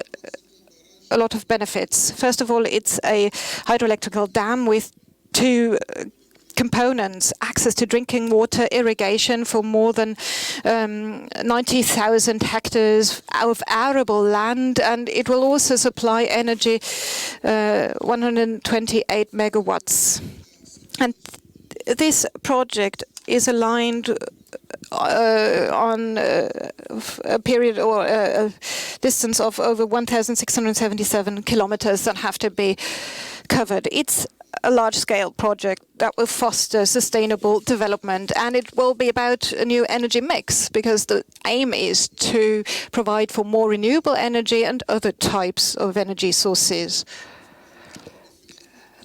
a lot of benefits. First of all, it's a hydroelectrical dam with two components: access to drinking water, irrigation for more than 90,000 hectares of arable land, and it will also supply energy, 128 megawatts. And this project is aligned on a period or a distance of over 1,677 kilometers that have to be covered. It's a large-scale project that will foster sustainable development, and it will be about a new energy mix, because the aim is to provide for more renewable energy and other types of energy sources.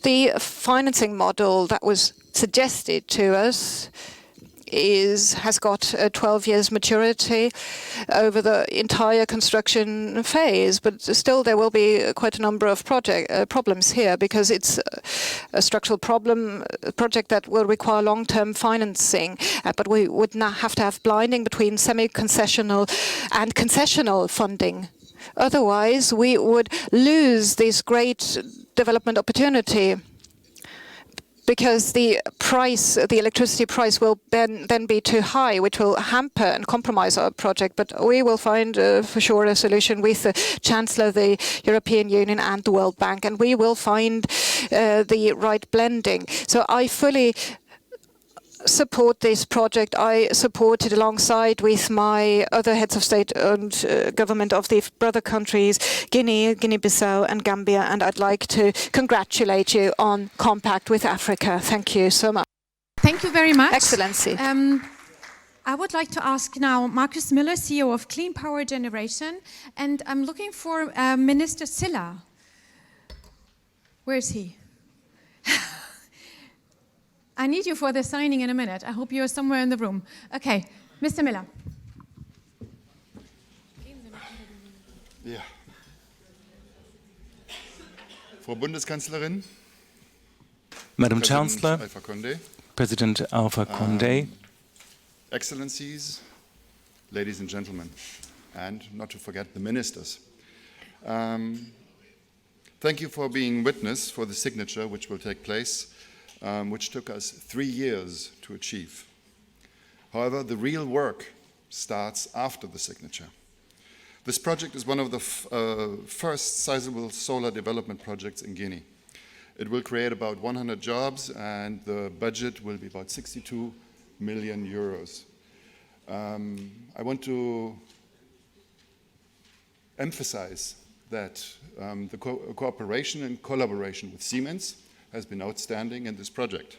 The financing model that was suggested to us has got a 12 years maturity over the entire construction phase, but still there will be quite a number of problems here, because it's a structural project that will require long-term financing, but we would not have to have blinding between semi-concessional and concessional funding. Otherwise, we would lose this great development opportunity, because the electricity price will then be too high, which will hamper and compromise our project. But we will find for sure a solution with the Chancellor of the European Union and the World Bank, and we will find the right blending. So I fully support this project. I support it alongside with my other heads of state and government of the brother countries, Guinea, Guinea-Bissau and Gambia, and I'd like to congratulate you on Compact with Africa. Thank you so much. Thank you very much. Excellency. I would like to ask now Markus Müller, CEO of Clean Power Generation, and I'm looking for Minister Silla. Where is he? I need you for the signing in a minute. I hope you're somewhere in the room. Okay, Mr. Miller. Ja. Frau Bundeskanzlerin, Madam Chancellor, President Alpha Condé, Excellencies, ladies and gentlemen, and not to forget the ministers. Thank you for being witness for the signature which will take place, which took us 3 years to achieve. However, the real work starts after the signature. This project is one of the first sizable solar development projects in Guinea. It will create about 100 jobs, and the budget will be about 62 million euros. I want to emphasize that the cooperation and collaboration with Siemens has been outstanding in this project.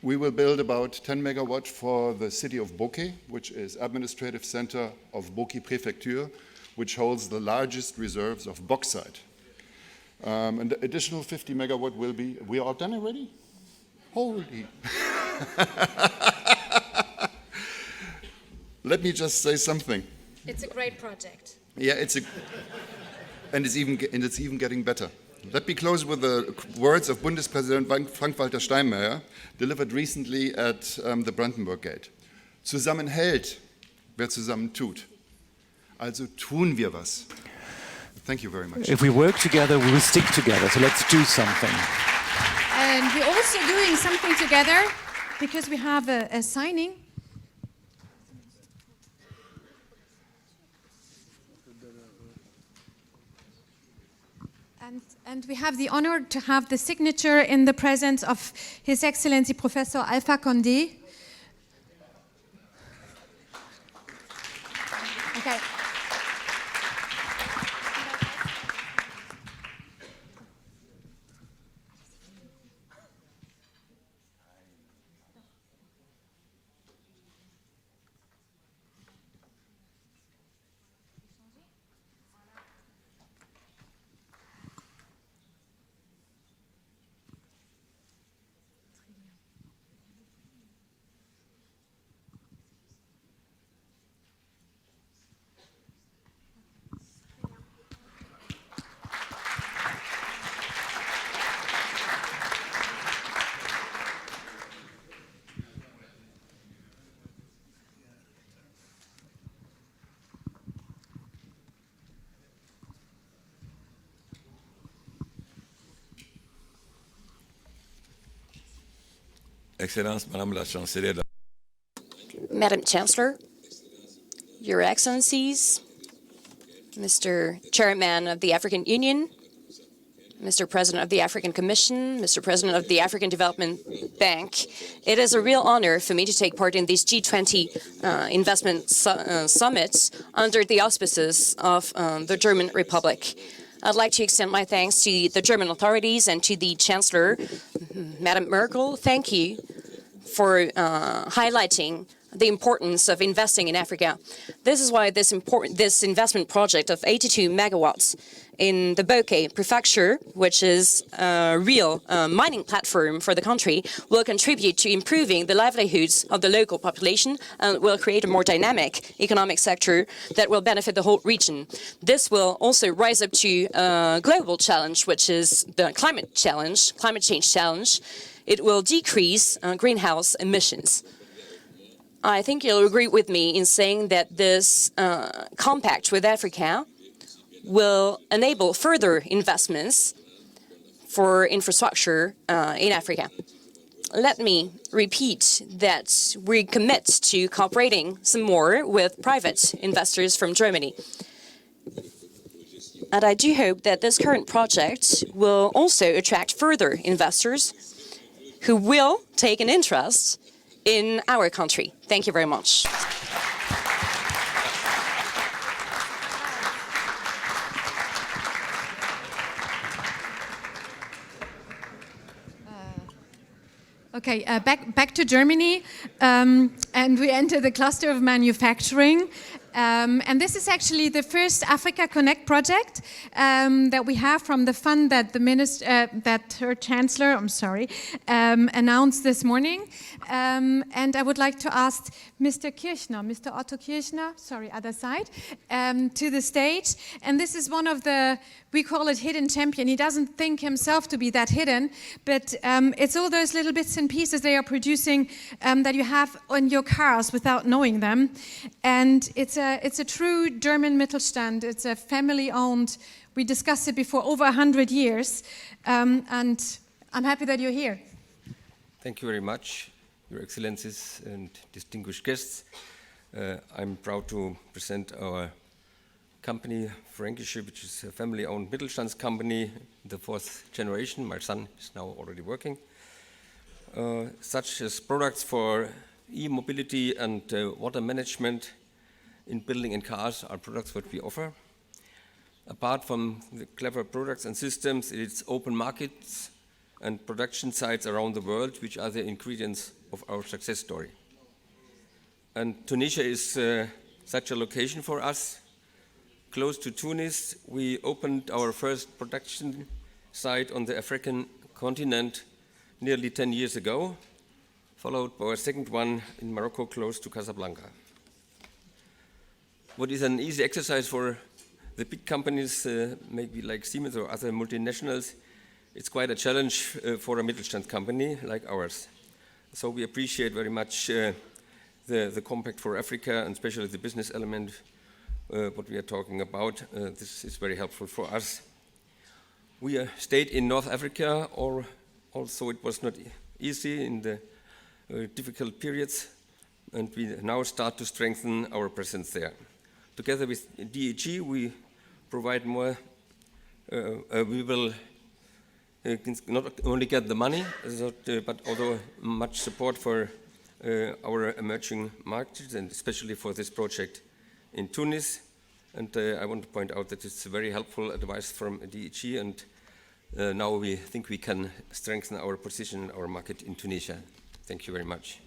We will build about 10 megawatt for the city of Bokeh, which is administrative center of Bokeh Prefecture, which holds the largest reserves of bauxite. And the additional 50 megawatt will be, we are done already? Holy. Let me just say something. It's a great project. Yeah, and it's even getting better. Let me close with the words of Bundespräsident Frank-Walter Steinmeier, delivered recently at the Brandenburg Gate. Zusammen hält, wer zusammen tut. Also tun wir was. Thank you very much. If we work together, we will stick together. So let's do something. And we're also doing something together because we have a signing. And we have the honor to have the signature in the presence of His Excellency Professor Alpha Condé. Excellence, Madame la Chancelière. Madam Chancellor, Your Excellencies, Mr. Chairman of the African Union, Mr. President of the African Commission, Mr. President of the African Development Bank, it is a real honor for me to take part in these G20 investment summits under the auspices of the German Republic. I'd like to extend my thanks to the German authorities and to the Chancellor, Madam Merkel. Thank you for highlighting the importance of investing in Africa. This is why this investment project of 82 megawatts in the Bokeh Prefecture, which is a real mining platform for the country, will contribute to improving the livelihoods of the local population and will create a more dynamic economic sector that will benefit the whole region. This will also rise up to a global challenge, which is the climate change challenge. It will decrease greenhouse emissions. I think you'll agree with me in saying that this compact with Africa will enable further investments for infrastructure in Africa. Let me repeat that we commit to cooperating some more with private investors from Germany. And I do hope that this current project will also attract further investors who will take an interest in our country. Thank you very much. Okay, back to Germany, and we enter the cluster of manufacturing. And this is actually the first Africa Connect project that we have from the fund that that her chancellor, announced this morning. And I would like to ask Mr. Kirchner, Mr. Otto Kirchner, other side, to the stage. And this is one of the, we call it hidden champion. He doesn't think himself to be that hidden, but it's all those little bits and pieces they are producing that you have on your cars without knowing them. And it's a true German Mittelstand. It's a family-owned, we discussed it before, over 100 years. And I'm happy that you're here. Thank you very much, Your Excellencies and distinguished guests. I'm proud to present our company, Fränkische, which is a family-owned Mittelstands company, the fourth generation. My son is now already working. Such as products for e-mobility and water management in building and cars are products that we offer. Apart from the clever products and systems, it's open markets and production sites around the world, which are the ingredients of our success story. And Tunisia is such a location for us. Close to Tunis, we opened our first production site on the African continent nearly 10 years ago, followed by a second one in Morocco, close to Casablanca. What is an easy exercise for the big companies, maybe like Siemens or other multinationals, it's quite a challenge for a Mittelstand company like ours. So we appreciate very much the Compact for Africa, and especially the business element, what we are talking about. This is very helpful for us. We stayed in North Africa, also it was not easy in the difficult periods, and we now start to strengthen our presence there. Together with DEG, we provide more, we will not only get the money, but also much support for our emerging markets, and especially for this project in Tunis. And I want to point out that it's a very helpful advice from DEG, and now we think we can strengthen our position in our market in Tunisia. Thank you very much.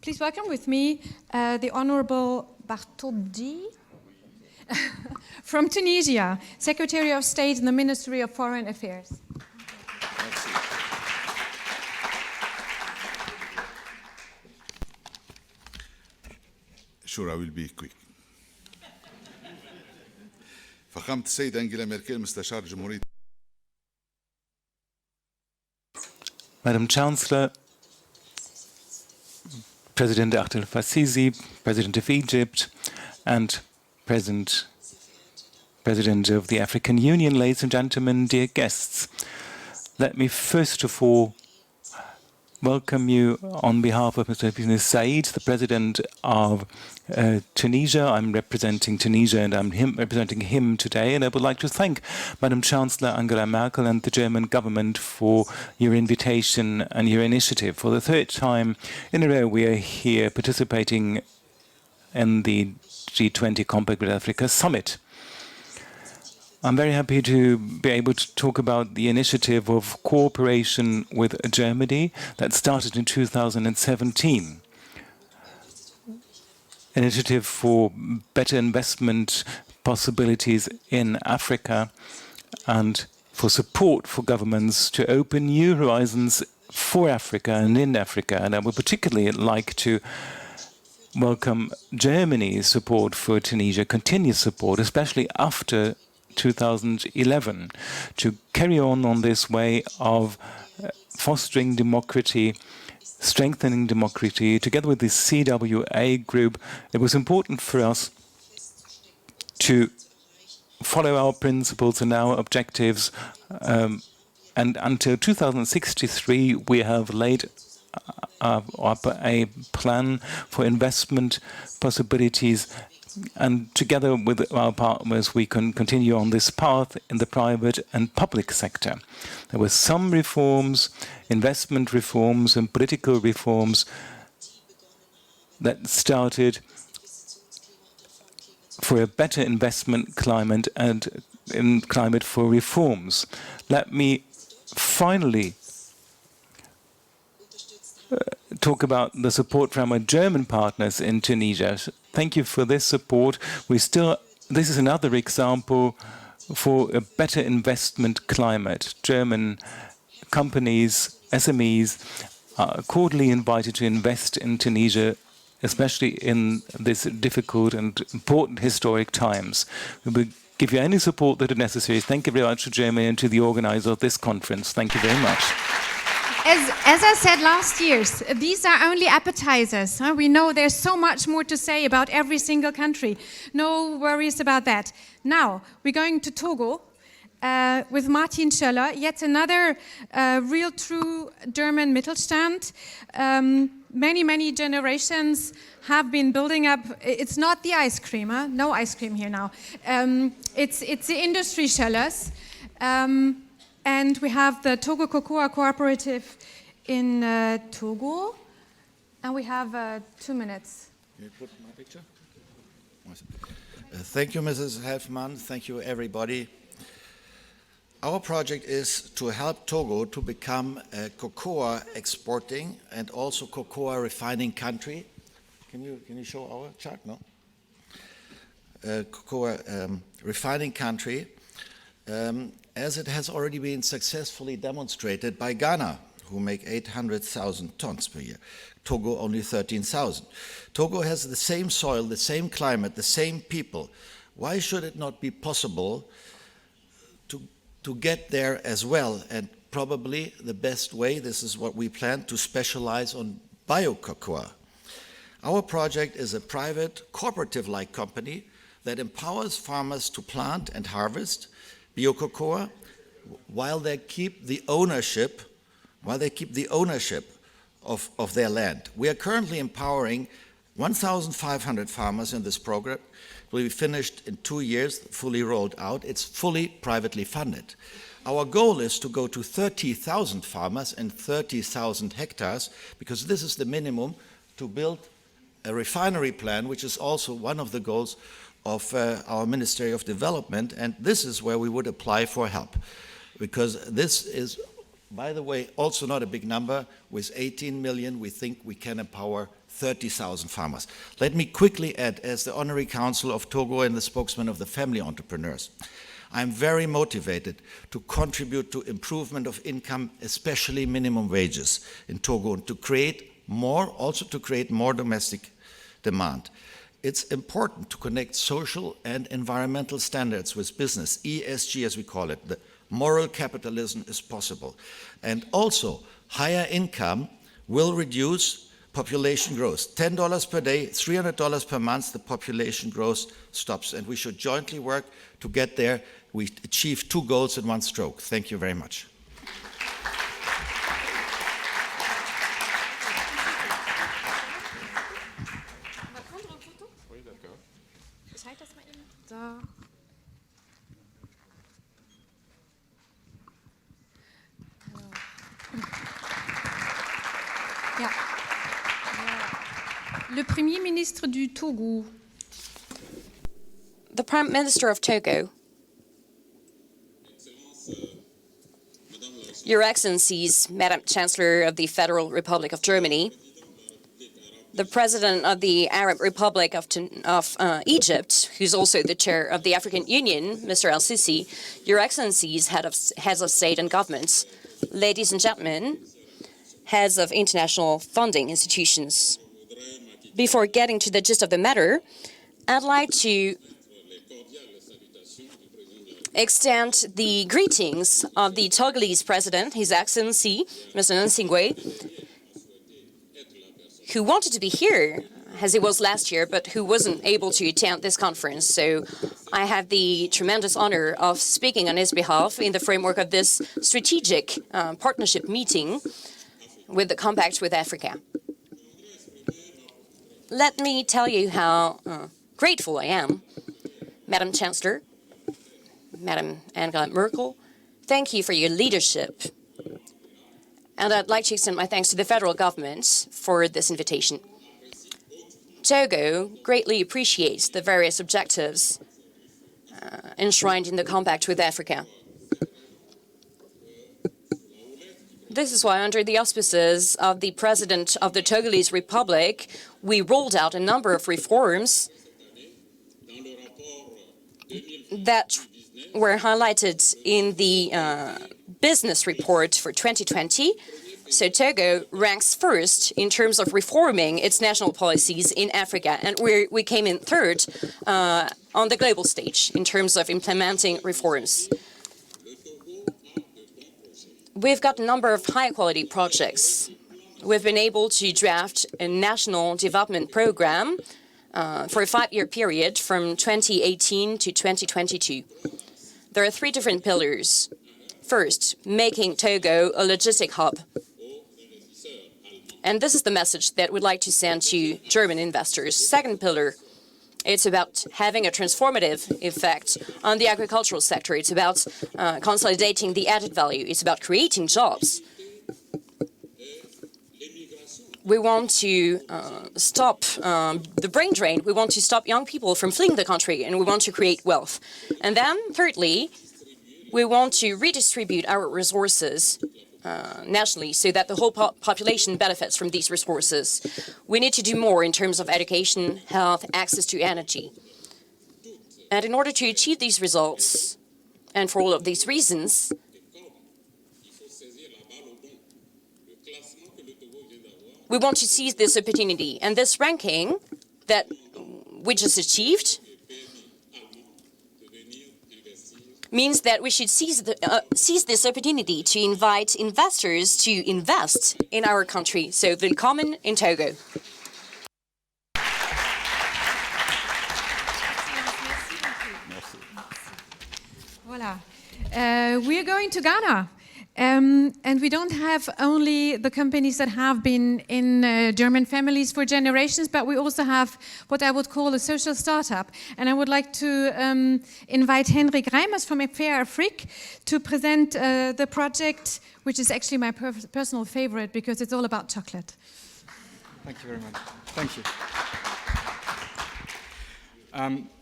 Please welcome with me the Honorable Bartholdi from Tunisia, Secretary of State in the Ministry of Foreign Affairs. Sure, I will be quick. فخامة السيدة أنجيلا ميركل مستشار جمهورية. Madam Chancellor, President Abdel Fassisi, President of Egypt, and President President of the African Union, ladies and gentlemen, dear guests. Let me first of all welcome you on behalf of Mr. Said, the President of Tunisia. I'm representing Tunisia and I'm representing him today, and I would like to thank Madam Chancellor Angela Merkel and the German government for your invitation and your initiative. For the third time in a row, we are here participating in the G20 Compact with Africa Summit. I'm very happy to be able to talk about the initiative of cooperation with Germany that started in 2017. Initiative for better investment possibilities in Africa and for support for governments to open new horizons for Africa and in Africa. And I would particularly like to welcome Germany's support for Tunisia, continuous support, especially after 2011, to carry on this way of fostering democracy, strengthening democracy. Together with the CWA group, it was important for us to follow our principles and our objectives. And until 2063, we have laid up a plan for investment possibilities. And together with our partners, we can continue on this path in the private and public sector. There were some reforms, investment reforms and political reforms that started for a better investment climate and climate for reforms. Let me finally talk about the support from our German partners in Tunisia. Thank you for this support. This is another example for a better investment climate. German companies, SMEs, are cordially invited to invest in Tunisia, especially in this difficult and important historic times. We will give you any support that is necessary. Thank you very much to Germany and to the organizer of this conference. Thank you very much. As I said last year, these are only appetizers. We know there's so much more to say about every single country. No worries about that. Now, we're going to Togo with Martin Schöller, yet another real true German Mittelstand. Many generations have been building up. It's not the ice cream, no ice cream here now. It's the industry Schöllers. And we have the Togo Cocoa Cooperative in Togo. And we have 2 minutes. Can you put my picture? Thank you, Mrs. Helfmann. Thank you, everybody. Our project is to help Togo to become a cocoa exporting and also cocoa refining country. Can you show our chart? No? Cocoa refining country. As it has already been successfully demonstrated by Ghana, who make 800,000 tons per year. Togo only 13,000. Togo has the same soil, the same climate, the same people. Why should it not be possible to get there as well? And probably the best way, this is what we plan, to specialize on bio-cocoa. Our project is a private, cooperative-like company that empowers farmers to plant and harvest bio-cocoa while they keep the ownership of their land. We are currently empowering 1,500 farmers in this program. It will be finished in 2 years, fully rolled out. It's fully privately funded. Our goal is to go to 30,000 farmers and 30,000 hectares, because this is the minimum to build a refinery plan, which is also one of the goals of our Ministry of Development, and this is where we would apply for help, because this is, by the way, also not a big number. With 18 million, we think we can empower 30,000 farmers. Let me quickly add, as the Honorary Council of Togo and the spokesman of the family entrepreneurs, I'm very motivated to contribute to improvement of income, especially minimum wages in Togo, and to create more, also to create more domestic demand. It's important to connect social and environmental standards with business, ESG as we call it. The moral capitalism is possible. And also, higher income will reduce population grows. $10 per day, $300 per month, the population growth stops. And we should jointly work to get there. We achieve 2 goals in one stroke. Thank you very much. Le Premier ministre du Togo. The Prime Minister of Togo. Your Excellencies, Madam Chancellor of the Federal Republic of Germany, the President of the Arab Republic of Egypt, who's also the Chair of the African Union, Mr. Al-Sisi, Your Excellencies, heads of state and governments, ladies and gentlemen, heads of international funding institutions. Before getting to the gist of the matter, I'd like to extend the greetings of the Togolese President, His Excellency, Mr. Nsingwe, who wanted to be here, as he was last year, but who wasn't able to attend this conference. So I have the tremendous honor of speaking on his behalf in the framework of this strategic partnership meeting with the Compact with Africa. Let me tell you how grateful I am, Madam Chancellor, Madam Angela Merkel. Thank you for your leadership. And I'd like to extend my thanks to the federal government for this invitation. Togo greatly appreciates the various objectives enshrined in the Compact with Africa. This is why, under the auspices of the President of the Togolese Republic, we rolled out a number of reforms that were highlighted in the business report for 2020. So Togo ranks first in terms of reforming its national policies in Africa, and we came in third on the global stage in terms of implementing reforms. We've got a number of high-quality projects. We've been able to draft a national development program for a 5-year period from 2018 to 2022. There are 3 different pillars. First, making Togo a logistic hub. And this is the message that we'd like to send to German investors. Second pillar, it's about having a transformative effect on the agricultural sector. It's about consolidating the added value. It's about creating jobs. We want to stop the brain drain. We want to stop young people from fleeing the country, and we want to create wealth. And then, thirdly, we want to redistribute our resources nationally so that the whole population benefits from these resources. We need to do more in terms of education, health, access to energy. And in order to achieve these results, and for all of these reasons, we want to seize this opportunity. And this ranking that we just achieved means that we should seize this opportunity to invite investors to invest in our country. So willkommen in Togo. Voilà. We're going to Ghana. And we don't have only the companies that have been in German families for generations, but we also have what I would call a social startup. And I would like to invite Henrik Reimers from Fair Afrique to present the project, which is actually my personal favorite because it's all about chocolate. Thank you very much. Thank you.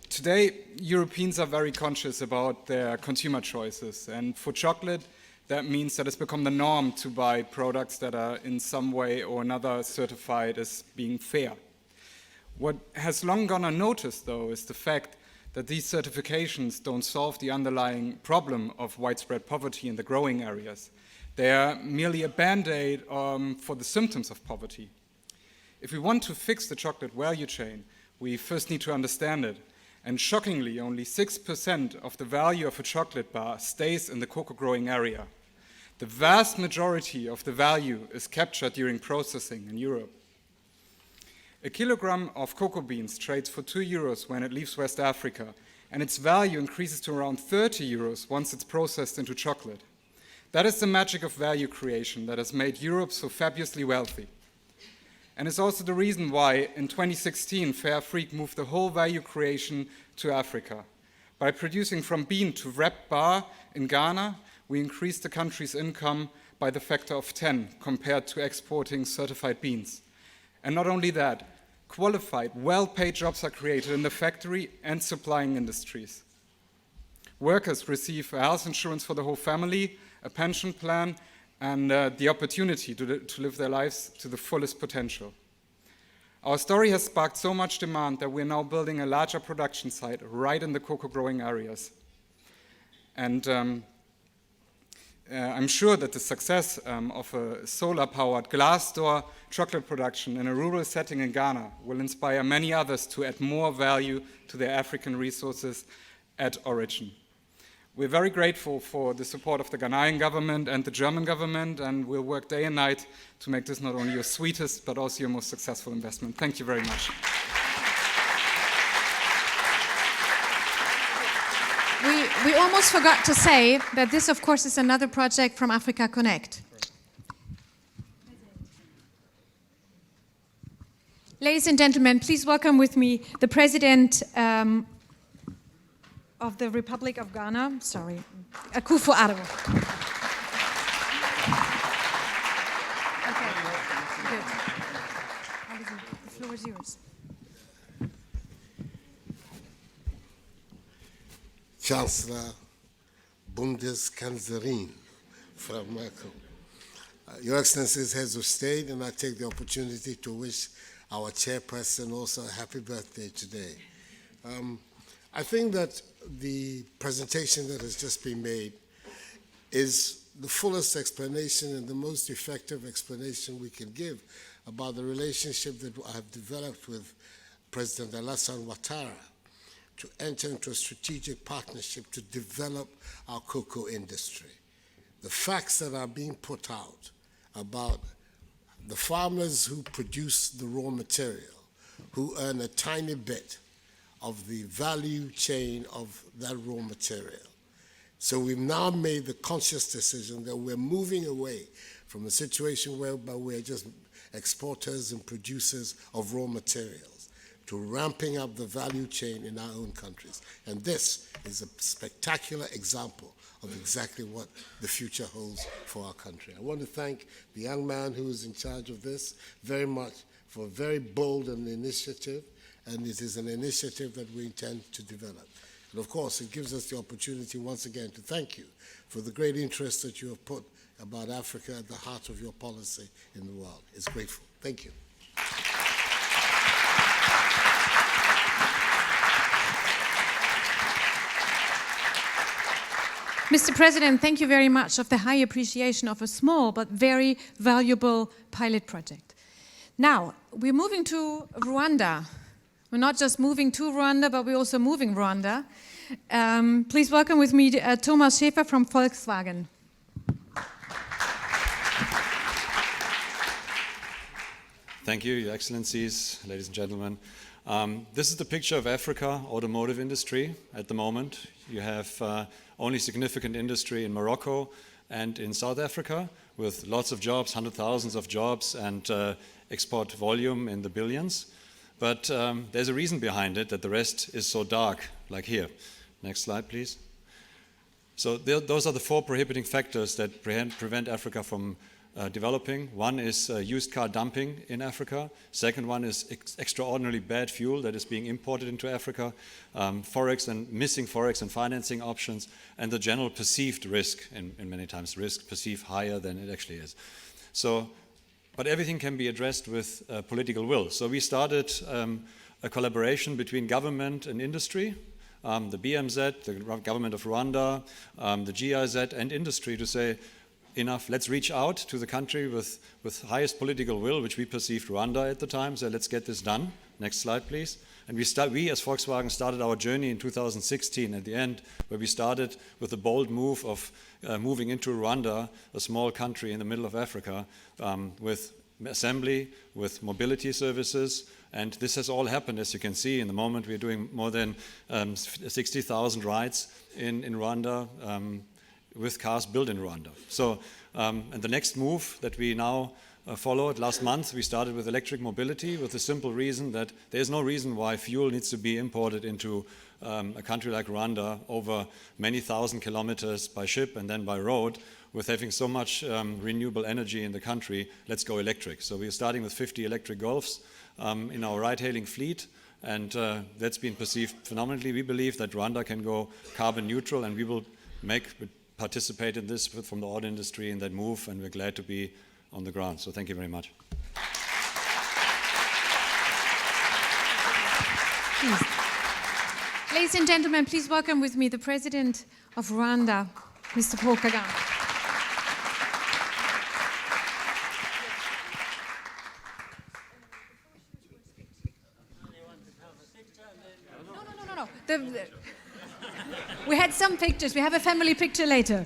Today, Europeans are very conscious about their consumer choices, and for chocolate, that means that it's become the norm to buy products that are in some way or another certified as being fair. What has long gone unnoticed, though, is the fact that these certifications don't solve the underlying problem of widespread poverty in the growing areas. They are merely a band-aid for the symptoms of poverty. If we want to fix the chocolate value chain, we first need to understand it. And shockingly, only 6% of the value of a chocolate bar stays in the cocoa growing area. The vast majority of the value is captured during processing in Europe. A kilogram of cocoa beans trades for €2 when it leaves West Africa, and its value increases to around €30 once it's processed into chocolate. That is the magic of value creation that has made Europe so fabulously wealthy. And it's also the reason why, in 2016, Fair Freak moved the whole value creation to Africa. By producing from bean to wrapped bar in Ghana, we increased the country's income by the factor of 10 compared to exporting certified beans. And not only that, qualified, well-paid jobs are created in the factory and supplying industries. Workers receive health insurance for the whole family, a pension plan, and the opportunity to live their lives to the fullest potential. Our story has sparked so much demand that we're now building a larger production site right in the cocoa growing areas. And I'm sure that the success of a solar-powered glass door chocolate production in a rural setting in Ghana will inspire many others to add more value to their African resources at origin. We're very grateful for the support of the Ghanaian government and the German government, and we'll work day and night to make this not only your sweetest, but also your most successful investment. Thank you very much. We almost forgot to say that this, of course, is another project from Africa Connect. Ladies and gentlemen, please welcome with me the President of the Republic of Ghana, Akufo-Addo. Okay, good. The floor is yours. Chancellor Bundeskanzlerin Frau Merkel, Your Excellencies, Heads of State, and I take the opportunity to wish our chairperson also a happy birthday today. I think that the presentation that has just been made is the fullest explanation and the most effective explanation we can give about the relationship that I have developed with President Alassane Ouattara to enter into a strategic partnership to develop our cocoa industry. The facts that are being put out about the farmers who produce the raw material, who earn a tiny bit of the value chain of that raw material. So we've now made the conscious decision that we're moving away from a situation whereby we're just exporters and producers of raw materials to ramping up the value chain in our own countries. And this is a spectacular example of exactly what the future holds for our country. I want to thank the young man who is in charge of this very much for a very bold initiative, and it is an initiative that we intend to develop. And of course, it gives us the opportunity once again to thank you for the great interest that you have put about Africa at the heart of your policy in the world. It's grateful. Thank you. Mr. President, thank you very much for the high appreciation of a small but very valuable pilot project. Now, we're moving to Rwanda. We're not just moving to Rwanda, but we're also moving Rwanda. Please welcome with me Thomas Schäfer from Volkswagen. Thank you, Your Excellencies, ladies and gentlemen. This is the picture of Africa automotive industry at the moment. You have only significant industry in Morocco and in South Africa with lots of jobs, hundreds of thousands of jobs, and export volume in the billions. But there's a reason behind it that the rest is so dark, like here. Next slide, please. So those are the four prohibiting factors that prevent Africa from developing. One is used car dumping in Africa. Second one is extraordinarily bad fuel that is being imported into Africa, forex and missing forex and financing options, and the general perceived risk, and many times risk perceived higher than it actually is. So, but everything can be addressed with political will. So we started a collaboration between government and industry, the BMZ, the government of Rwanda, the GIZ, and industry to say, enough, let's reach out to the country with highest political will, which we perceived Rwanda at the time, so let's get this done. Next slide, please. And we as Volkswagen started our journey in 2016 at the end, where we started with a bold move of moving into Rwanda, a small country in the middle of Africa, with assembly, with mobility services. And this has all happened, as you can see. In the moment, we're doing more than 60,000 rides in Rwanda with cars built in Rwanda. So, and the next move that we now followed last month, we started with electric mobility with the simple reason that there's no reason why fuel needs to be imported into a country like Rwanda over many thousand kilometers by ship and then by road. With having so much renewable energy in the country, let's go electric. So we're starting with 50 electric Golfs in our ride-hailing fleet, and that's been perceived phenomenally. We believe that Rwanda can go carbon neutral, and we will participate in this from the auto industry in that move, and we're glad to be on the ground. So thank you very much. Please. Ladies and gentlemen, please welcome with me the President of Rwanda, Mr. Paul Kagame. We had some pictures. We have a family picture later.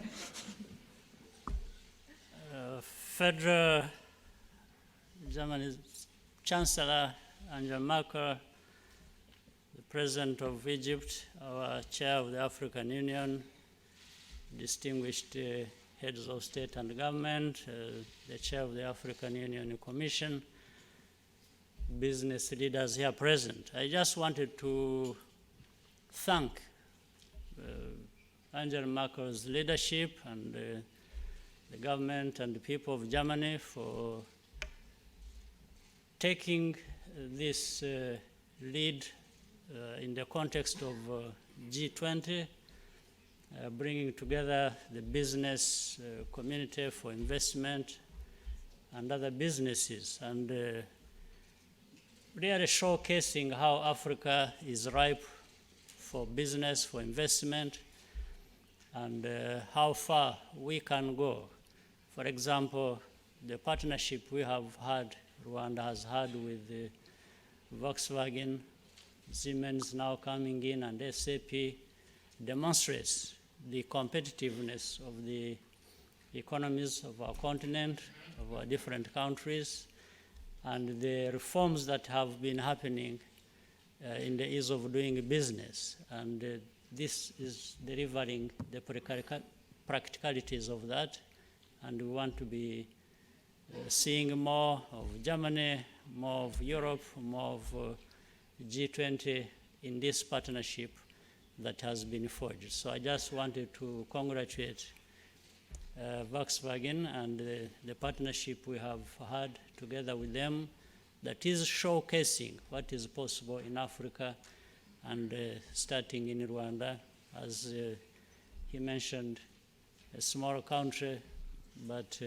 Federal Germany's Chancellor Angela Merkel, the President of Egypt, our Chair of the African Union, distinguished heads of state and government, the Chair of the African Union Commission, business leaders here present. I just wanted to thank Angela Merkel's leadership and the government and the people of Germany for taking this lead in the context of G20, bringing together the business community for investment and other businesses, and really showcasing how Africa is ripe for business, for investment, and how far we can go. For example, the partnership we have had, Rwanda has had with Volkswagen, Siemens now coming in, and SAP, demonstrates the competitiveness of the economies of our continent, of our different countries, and the reforms that have been happening in the ease of doing business. And this is delivering the practicalities of that, and we want to be seeing more of Germany, more of Europe, more of G20 in this partnership that has been forged. So I just wanted to congratulate Volkswagen and the partnership we have had together with them that is showcasing what is possible in Africa and starting in Rwanda. As he mentioned, a small country, but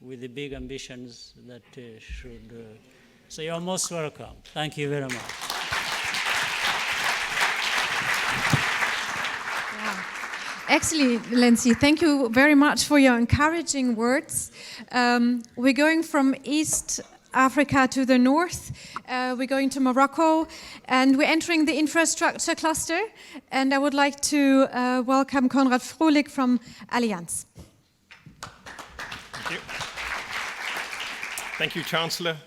with the big ambitions that should. So you're most welcome. Thank you very much. Excellency, thank you very much for your encouraging words. We're going from East Africa to the north. We're going to Morocco, and we're entering the infrastructure cluster. And I would like to welcome Konrad Frohlich from Allianz. Thank you. Thank you, Chancellor.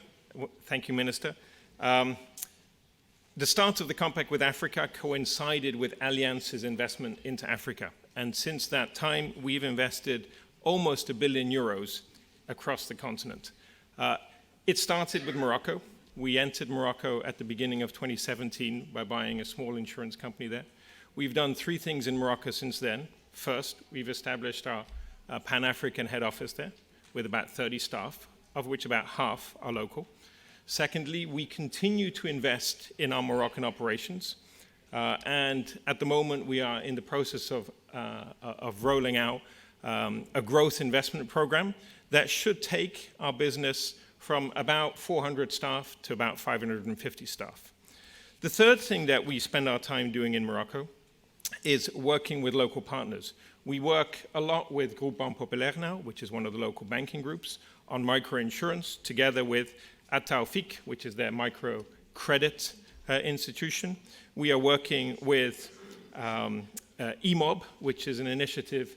Thank you, Minister. The start of the compact with Africa coincided with Allianz's investment into Africa. And since that time, we've invested almost €1 billion across the continent. It started with Morocco. We entered Morocco at the beginning of 2017 by buying a small insurance company there. We've done 3 things in Morocco since then. First, we've established our Pan-African head office there with about 30 staff, of which about half are local. Secondly, we continue to invest in our Moroccan operations. And at the moment, we are in the process of rolling out a growth investment program that should take our business from about 400 staff to about 550 staff. The third thing that we spend our time doing in Morocco is working with local partners. We work a lot with Groupe Banque Populaire now, which is one of the local banking groups, on microinsurance, together with At-Tawfiq, which is their microcredit institution. We are working with EMOB, which is an initiative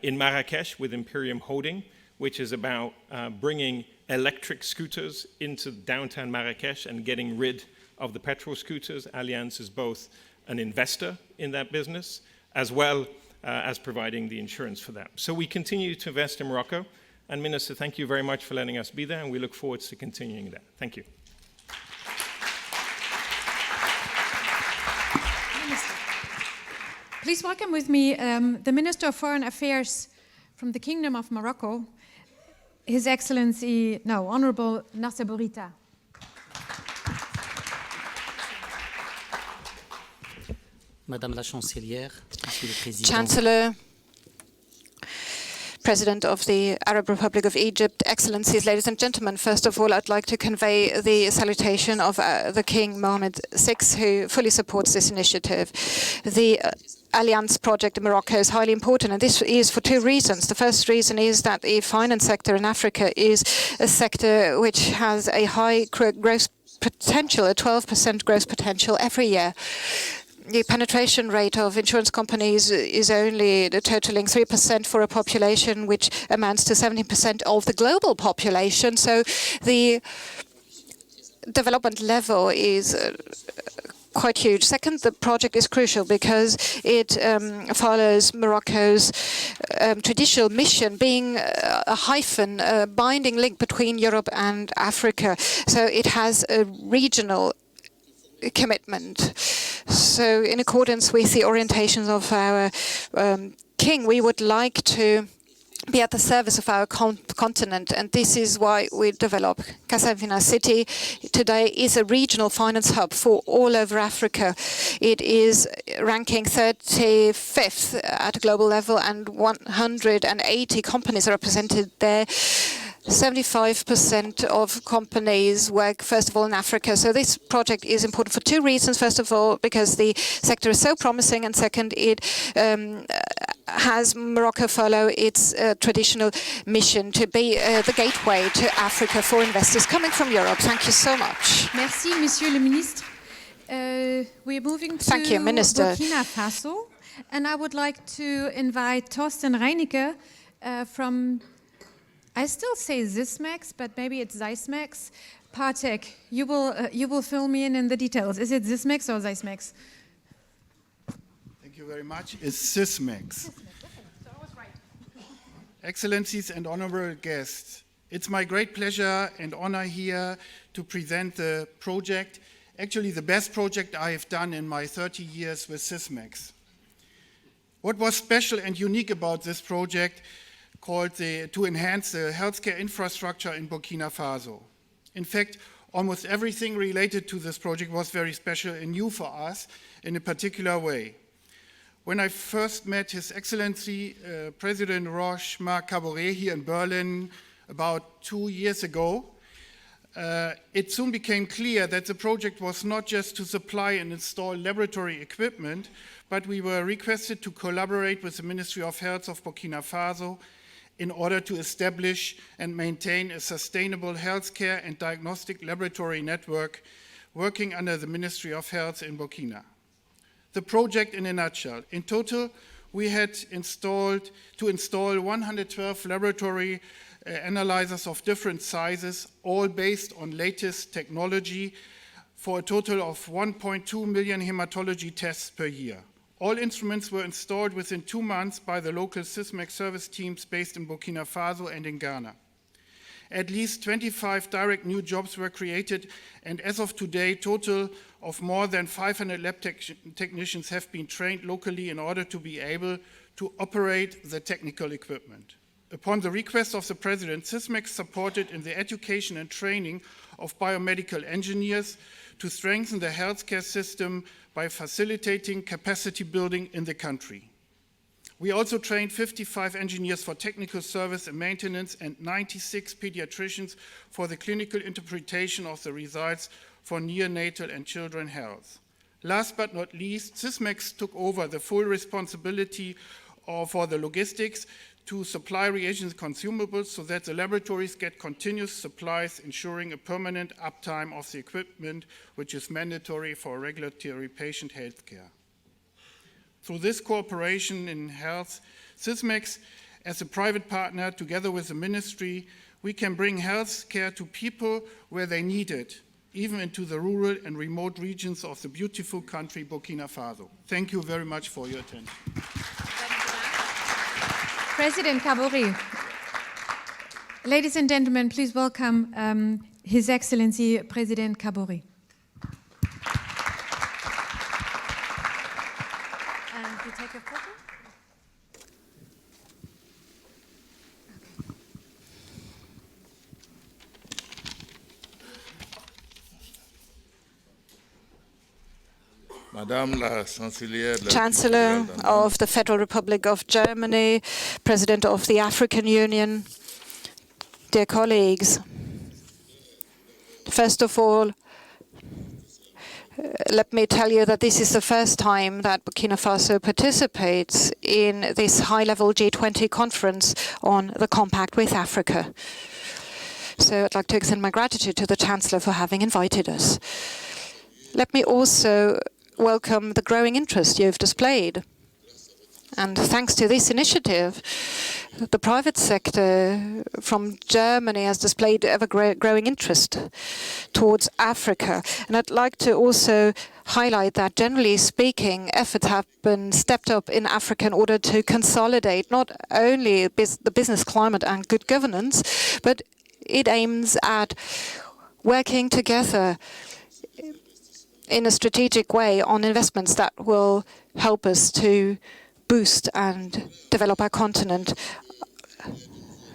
in Marrakesh with Imperium Holding, which is about bringing electric scooters into downtown Marrakesh and getting rid of the petrol scooters. Allianz is both an investor in that business as well as providing the insurance for that. So we continue to invest in Morocco. And Minister, thank you very much for letting us be there, and we look forward to continuing that. Thank you. Minister. Please welcome with me the Minister of Foreign Affairs from the Kingdom of Morocco, His Excellency, Honorable Nasser Bourita. Madame la Chancelière, Monsieur le Président. Chancellor, President of the Arab Republic of Egypt, Excellencies, ladies and gentlemen, first of all, I'd like to convey the salutation of the King Mohammed VI, who fully supports this initiative. The Allianz project in Morocco is highly important, and this is for two reasons. The first reason is that the finance sector in Africa is a sector which has a high growth potential, a 12% growth potential every year. The penetration rate of insurance companies is only totaling 3% for a population which amounts to 70% of the global population. So the development level is quite huge. Second, the project is crucial because it follows Morocco's traditional mission, being a hyphen, a binding link between Europe and Africa. So it has a regional commitment. So in accordance with the orientations of our king, we would like to be at the service of our continent, and this is why we develop Casablanca City. Today is a regional finance hub for all over Africa. It is ranking 35th at a global level, and 180 companies are represented there. 75% of companies work, first of all, in Africa. So this project is important for two reasons. First of all, because the sector is so promising, and second, it has Morocco follow its traditional mission to be the gateway to Africa for investors coming from Europe. Thank you so much. Merci, Monsieur le Ministre. We're moving to Thank you, Minister. Burkina Faso, and I would like to invite Thorsten Reinecke from, I still say Sysmex, but maybe it's Sysmex. Partek, you will fill me in the details. Is it Sysmex or Sysmex? Thank you very much. It's Sysmex. Excellencies and honorable guests, it's my great pleasure and honor here to present the project, actually the best project I have done in my 30 years with Sysmex. What was special and unique about this project called to enhance the healthcare infrastructure in Burkina Faso. In fact, almost everything related to this project was very special and new for us in a particular way. When I first met His Excellency President Roch Marc Kabore here in Berlin about 2 years ago, it soon became clear that the project was not just to supply and install laboratory equipment, but we were requested to collaborate with the Ministry of Health of Burkina Faso in order to establish and maintain a sustainable healthcare and diagnostic laboratory network working under the Ministry of Health in Burkina. The project in a nutshell. In total, we had to install 112 laboratory analyzers of different sizes, all based on latest technology, for a total of 1.2 million hematology tests per year. All instruments were installed within 2 months by the local Sysmex service teams based in Burkina Faso and in Ghana. At least 25 direct new jobs were created, and as of today, total of more than 500 lab technicians have been trained locally in order to be able to operate the technical equipment. Upon the request of the President, Sysmex supported in the education and training of biomedical engineers to strengthen the healthcare system by facilitating capacity building in the country. We also trained 55 engineers for technical service and maintenance and 96 pediatricians for the clinical interpretation of the results for neonatal and children health. Last but not least, Sysmex took over the full responsibility for the logistics to supply reagents and consumables so that the laboratories get continuous supplies, ensuring a permanent uptime of the equipment, which is mandatory for regulatory patient health care. Through this cooperation in health, Sysmex, as a private partner, together with the ministry, we can bring health care to people where they need it, even into the rural and remote regions of the beautiful country Burkina Faso. Thank you very much for your attention. President Kabore. Ladies and gentlemen, please welcome His Excellency President Kabore. And you take a photo? Chancellor of the Federal Republic of Germany, President of the African Union, dear colleagues, first of all, let me tell you that this is the first time that Burkina Faso participates in this high-level G20 conference on the compact with Africa. So I'd like to extend my gratitude to the Chancellor for having invited us. Let me also welcome the growing interest you've displayed. And thanks to this initiative, the private sector from Germany has displayed ever-growing interest towards Africa. And I'd like to also highlight that, generally speaking, efforts have been stepped up in Africa in order to consolidate not only the business climate and good governance, but it aims at working together in a strategic way on investments that will help us to boost and develop our continent.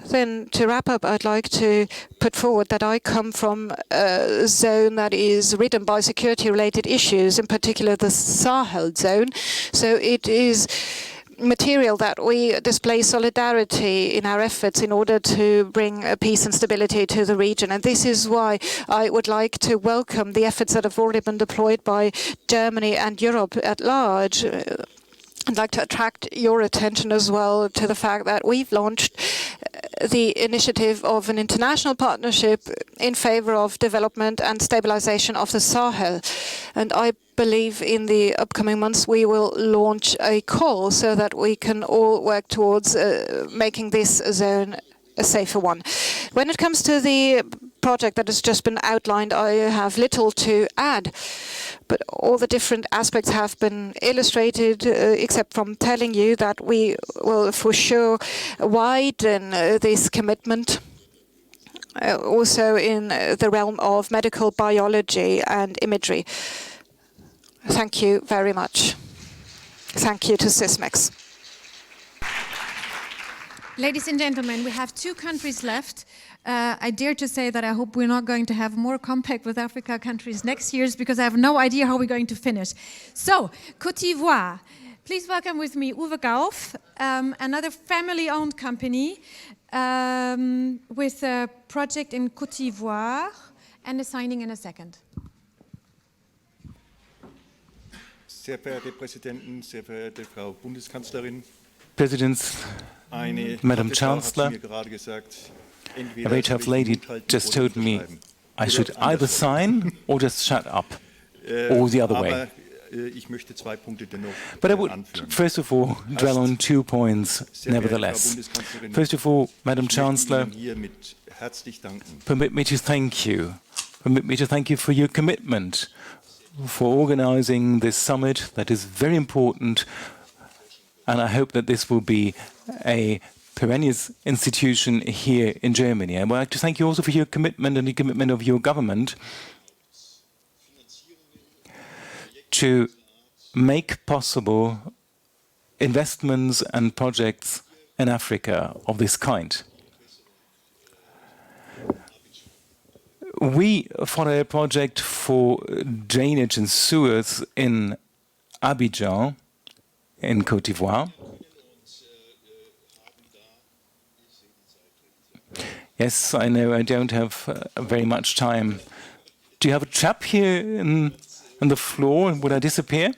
Then, to wrap up, I'd like to put forward that I come from a zone that is ridden by security-related issues, in particular the Sahel zone. So it is material that we display solidarity in our efforts in order to bring peace and stability to the region. And this is why I would like to welcome the efforts that have already been deployed by Germany and Europe at large. I'd like to attract your attention as well to the fact that we've launched the initiative of an international partnership in favor of development and stabilization of the Sahel. And I believe in the upcoming months we will launch a call so that we can all work towards making this zone a safer one. When it comes to the project that has just been outlined, I have little to add, but all the different aspects have been illustrated, except from telling you that we will for sure widen this commitment also in the realm of medical biology and imagery. Thank you very much. Thank you to Sysmex. Ladies and gentlemen, we have 2 countries left. I dare to say that I hope we're not going to have more compact with Africa countries next year, because I have no idea how we're going to finish. So, Côte d'Ivoire. Please welcome with me Uwe Gauf, another family-owned company with a project in Côte d'Ivoire, and a signing in a second. Sehr verehrte Präsidenten, sehr verehrte Frau Bundeskanzlerin, Presidents, Madam Chancellor, a very tough lady just told me I should either sign or just shut up, or the other way. But I would, first of all, dwell on 2 points, nevertheless. First of all, Madam Chancellor, permit me to thank you. Permit me to thank you for your commitment, for organizing this summit that is very important. And I hope that this will be a perennial institution here in Germany. I would like to thank you also for your commitment and the commitment of your government to make possible investments and projects in Africa of this kind. We follow a project for drainage and sewers in Abidjan, in Côte d'Ivoire. Yes, I know I don't have very much time. Do you have a trap here in the floor? Would I disappear?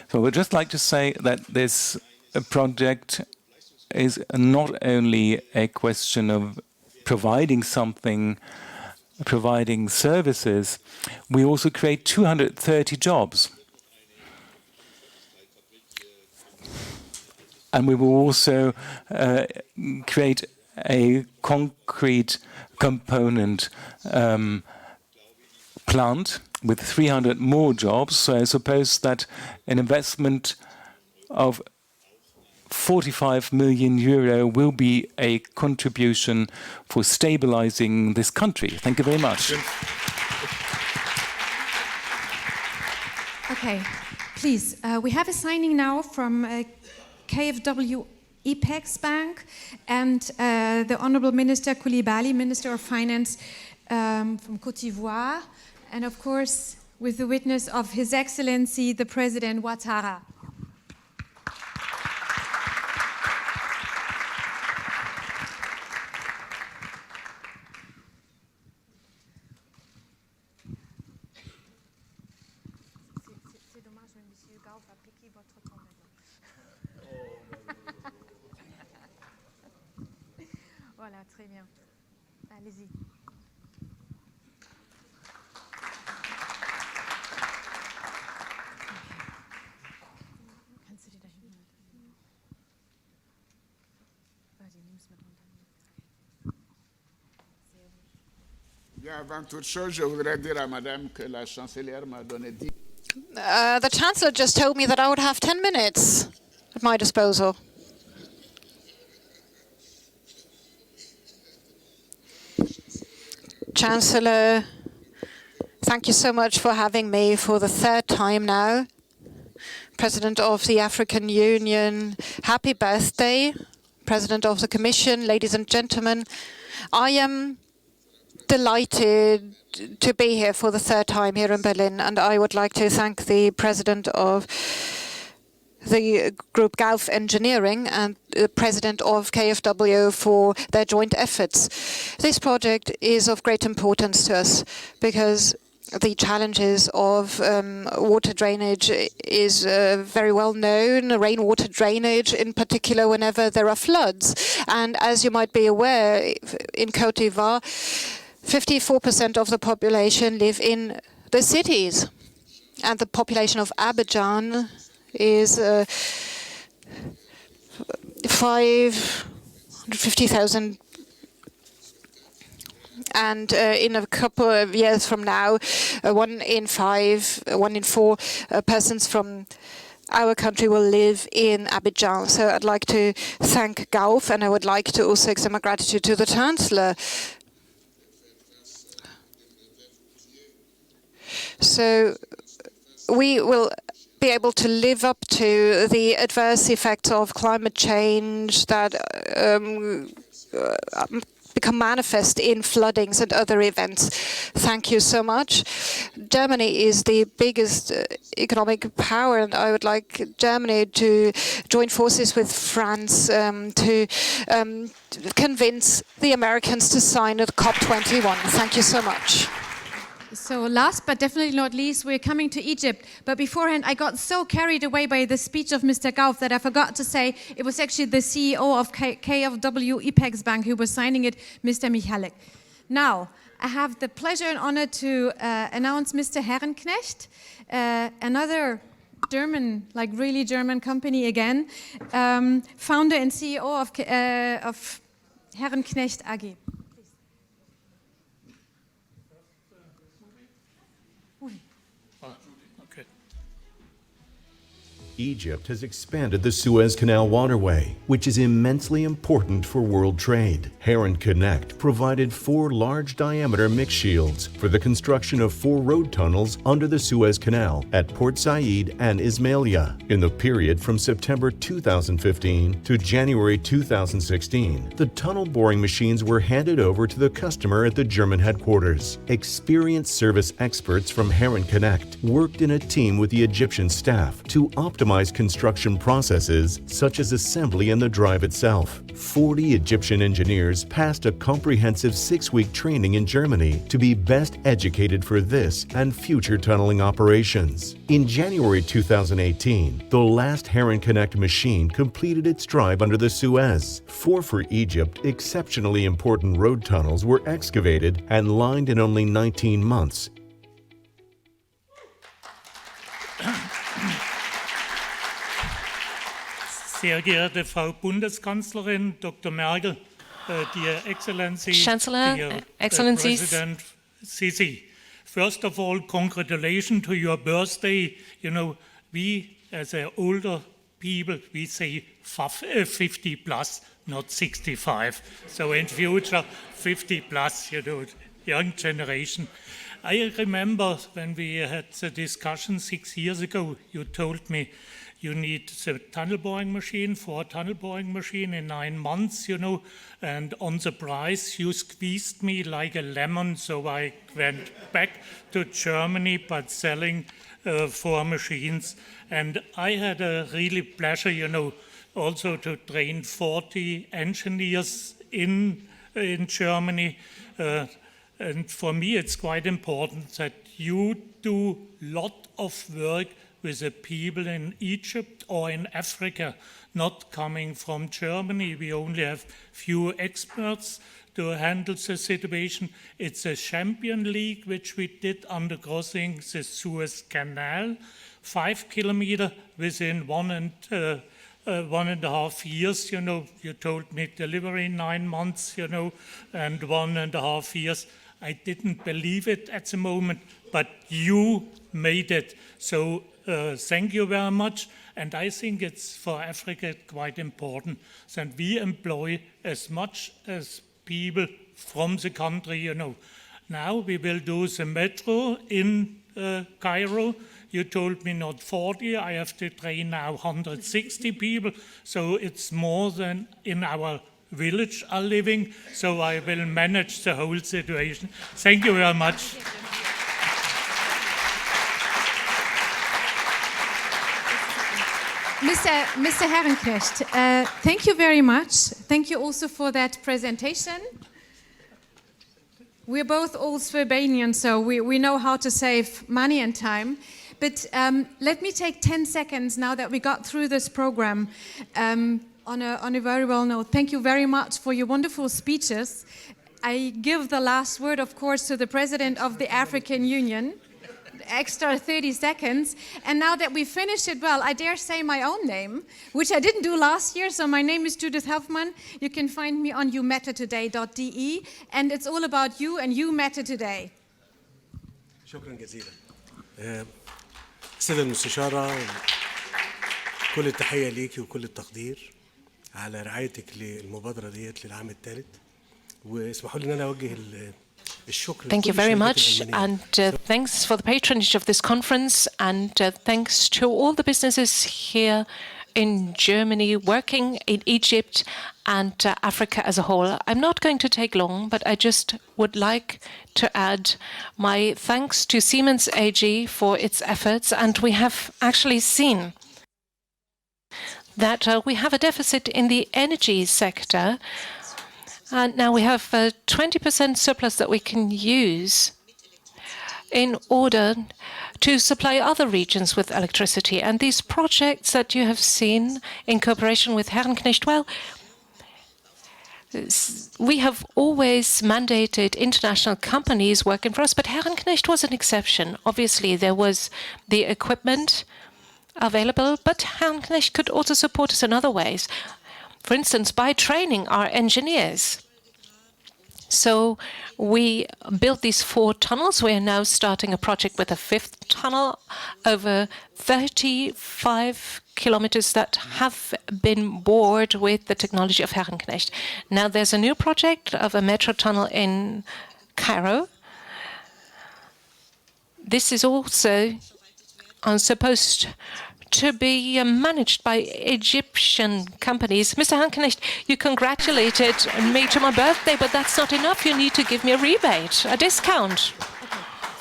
So I would just like to say that this project is not only a question of providing something, providing services, we also create 230 jobs. And we will also create a concrete component plant with 300 more jobs. So I suppose that an investment of 45 million euro will be a contribution for stabilizing this country. Thank you very much. Okay, please. We have a signing now from KfW Apex Bank and the Honorable Minister Koulibaly, Minister of Finance from Côte d'Ivoire, and of course, with the witness of His Excellency, the President Ouattara. Voilà, très bien. Allez-y. Kannst du die da hinten halten? Die nimmst mit runter. Sehr gut. Bien, avant toute chose, je voudrais dire à Madame que la chancelière m'a donné 10. The Chancellor just told me that I would have 10 minutes at my disposal. Chancellor, thank you so much for having me for the third time now. President of the African Union, happy birthday. President of the Commission, ladies and gentlemen, I am delighted to be here for the third time here in Berlin, and I would like to thank the President of the group Gulf Engineering and the President of KfW for their joint efforts. This project is of great importance to us because the challenges of water drainage is very well known, rainwater drainage in particular whenever there are floods. And as you might be aware, in Côte d'Ivoire, 54% of the population live in the cities. And the population of Abidjan is 550,000. And in a couple of years from now, 1 in 4 persons from our country will live in Abidjan. So I'd like to thank Gulf, and I would like to also extend my gratitude to the Chancellor. So we will be able to live up to the adverse effects of climate change that become manifest in floodings and other events. Thank you so much. Germany is the biggest economic power, and I would like Germany to join forces with France to convince the Americans to sign the COP21. Thank you so much. So last but definitely not least, we're coming to Egypt. But beforehand, I got so carried away by the speech of Mr. Gauff that I forgot to say it was actually the CEO of KfW Apex Bank who was signing it, Mr. Michalek. Now, I have the pleasure and honor to announce Mr. Herrenknecht, another German, like really German company again, founder and CEO of Herrenknecht AG. Egypt has expanded the Suez Canal waterway, which is immensely important for world trade. Heron Connect provided 4 large-diameter mix shields for the construction of 4 road tunnels under the Suez Canal at Port Said and Ismailia. In the period from September 2015 to January 2016, the tunnel boring machines were handed over to the customer at the German headquarters. Experienced service experts from Heron Connect worked in a team with the Egyptian staff to optimize construction processes such as assembly and the drive itself. 40 Egyptian engineers passed a comprehensive 6-week training in Germany to be best educated for this and future tunneling operations. In January 2018, the last Heron Connect machine completed its drive under the Suez. 4 for Egypt exceptionally important road tunnels were excavated and lined in only 19 months. Sehr geehrte Frau Bundeskanzlerin Dr. Merkel, dear Excellency, Chancellor, dear Excellencies. President Sisi. First of all, congratulations to your birthday. You know, we as older people, we say 50 plus, not 65. So in future, 50 plus, you know, young generation. I remember when we had the discussion 6 years ago, you told me you need the tunnel boring machine, 4 tunnel boring machine in 9 months, you know, and on the price you squeezed me like a lemon, so I went back to Germany, but selling 4 machines. And I had a really pleasure, you know, also to train 40 engineers in Germany. And for me, it's quite important that you do a lot of work with the people in Egypt or in Africa, not coming from Germany. We only have few experts to handle the situation. It's a champion league, which we did under crossing the Suez Canal, 5 kilometers within 1.5 years, you know. You told me delivery 9 months, you know, and 1.5 years. I didn't believe it at the moment, but you made it. So thank you very much. And I think it's for Africa quite important that we employ as much as people from the country, you know. Now we will do the metro in Cairo. You told me not 40, I have to train now 160 people, so it's more than in our village are living, so I will manage the whole situation. Thank you very much. Mr. Herrenknecht, thank you very much. Thank you also for that presentation. We're both old Slovenians, so we know how to save money and time. But let me take 10 seconds now that we got through this program on a very well note. Thank you very much for your wonderful speeches. I give the last word, of course, to the President of the African Union. Extra 30 seconds. And now that we finished it well, I dare say my own name, which I didn't do last year. So my name is Judith Helfman. You can find me on youmattertoday.de, and it's all about you and you matter today. شكرا جزيلا. السيدة المستشارة، كل التحية ليكي وكل التقدير على رعايتك للمبادرة ديت للعام الثالث. واسمحوا لي ان انا اوجه Thank you very much, and thanks for the patronage of this conference, and thanks to all the businesses here in Germany, working in Egypt and Africa as a whole. I'm not going to take long, but I just would like to add my thanks to Siemens AG for its efforts, and we have actually seen that we have a deficit in the energy sector. And now we have 20% surplus that we can use in order to supply other regions with electricity. And these projects that you have seen in cooperation with Herrenknecht, well, we have always mandated international companies working for us, but Herrenknecht was an exception. Obviously, there was the equipment available, but Herrenknecht could also support us in other ways. For instance, by training our engineers. So we built these 4 tunnels. We are now starting a project with a 5th tunnel, over 35 kilometers that have been bored with the technology of Herrenknecht. Now there's a new project of a metro tunnel in Cairo. This is also supposed to be managed by Egyptian companies. Mr. Herrenknecht, you congratulated me to my birthday, but that's not enough. You need to give me a rebate, a discount.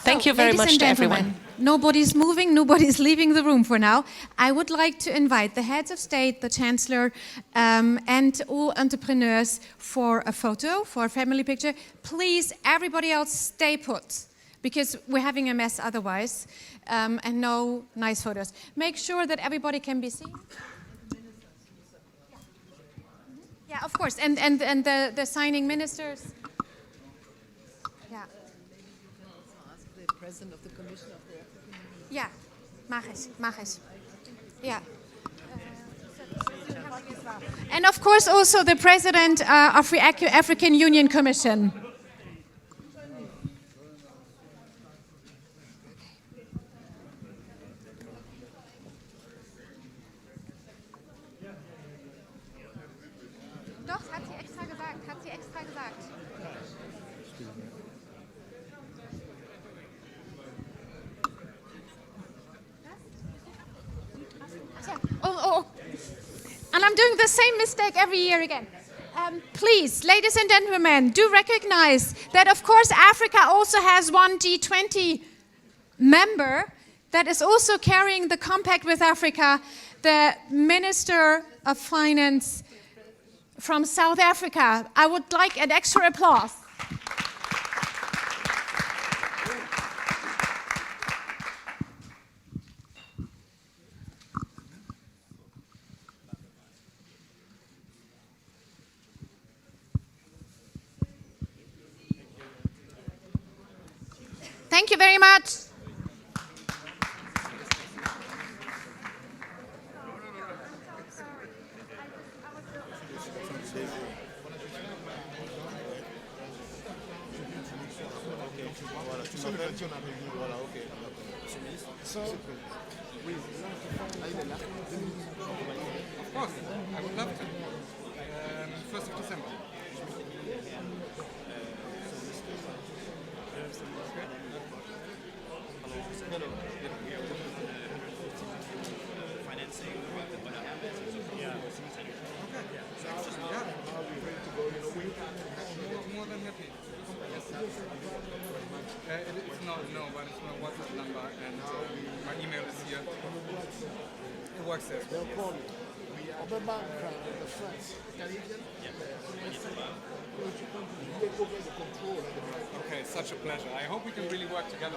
Thank you very much to everyone. Nobody's moving, nobody's leaving the room for now. I would like to invite the heads of state, the chancellor, and all entrepreneurs for a photo, for a family picture. Please, everybody else, stay put, because we're having a mess otherwise. And no nice photos. Make sure that everybody can be seen. Yeah, of course. And the signing ministers. Yeah. The president of the Commission of the African Union. Yeah, mach ich. Yeah. And of course also the President of the African Union Commission. Doch, hat sie extra gesagt, Oh. And I'm doing the same mistake every year again. Please, ladies and gentlemen, do recognize that, of course, Africa also has one G20 member that is also carrying the compact with Africa, the Minister of Finance from South Africa. I would like an extra applause. Thank you very much. Of course, I would love to. 1st of December. More than happy. Yes. No, but it's my WhatsApp number and my email is here. It works there. They'll call you. The France, Canadian? Okay, such a pleasure. I hope we can really work together.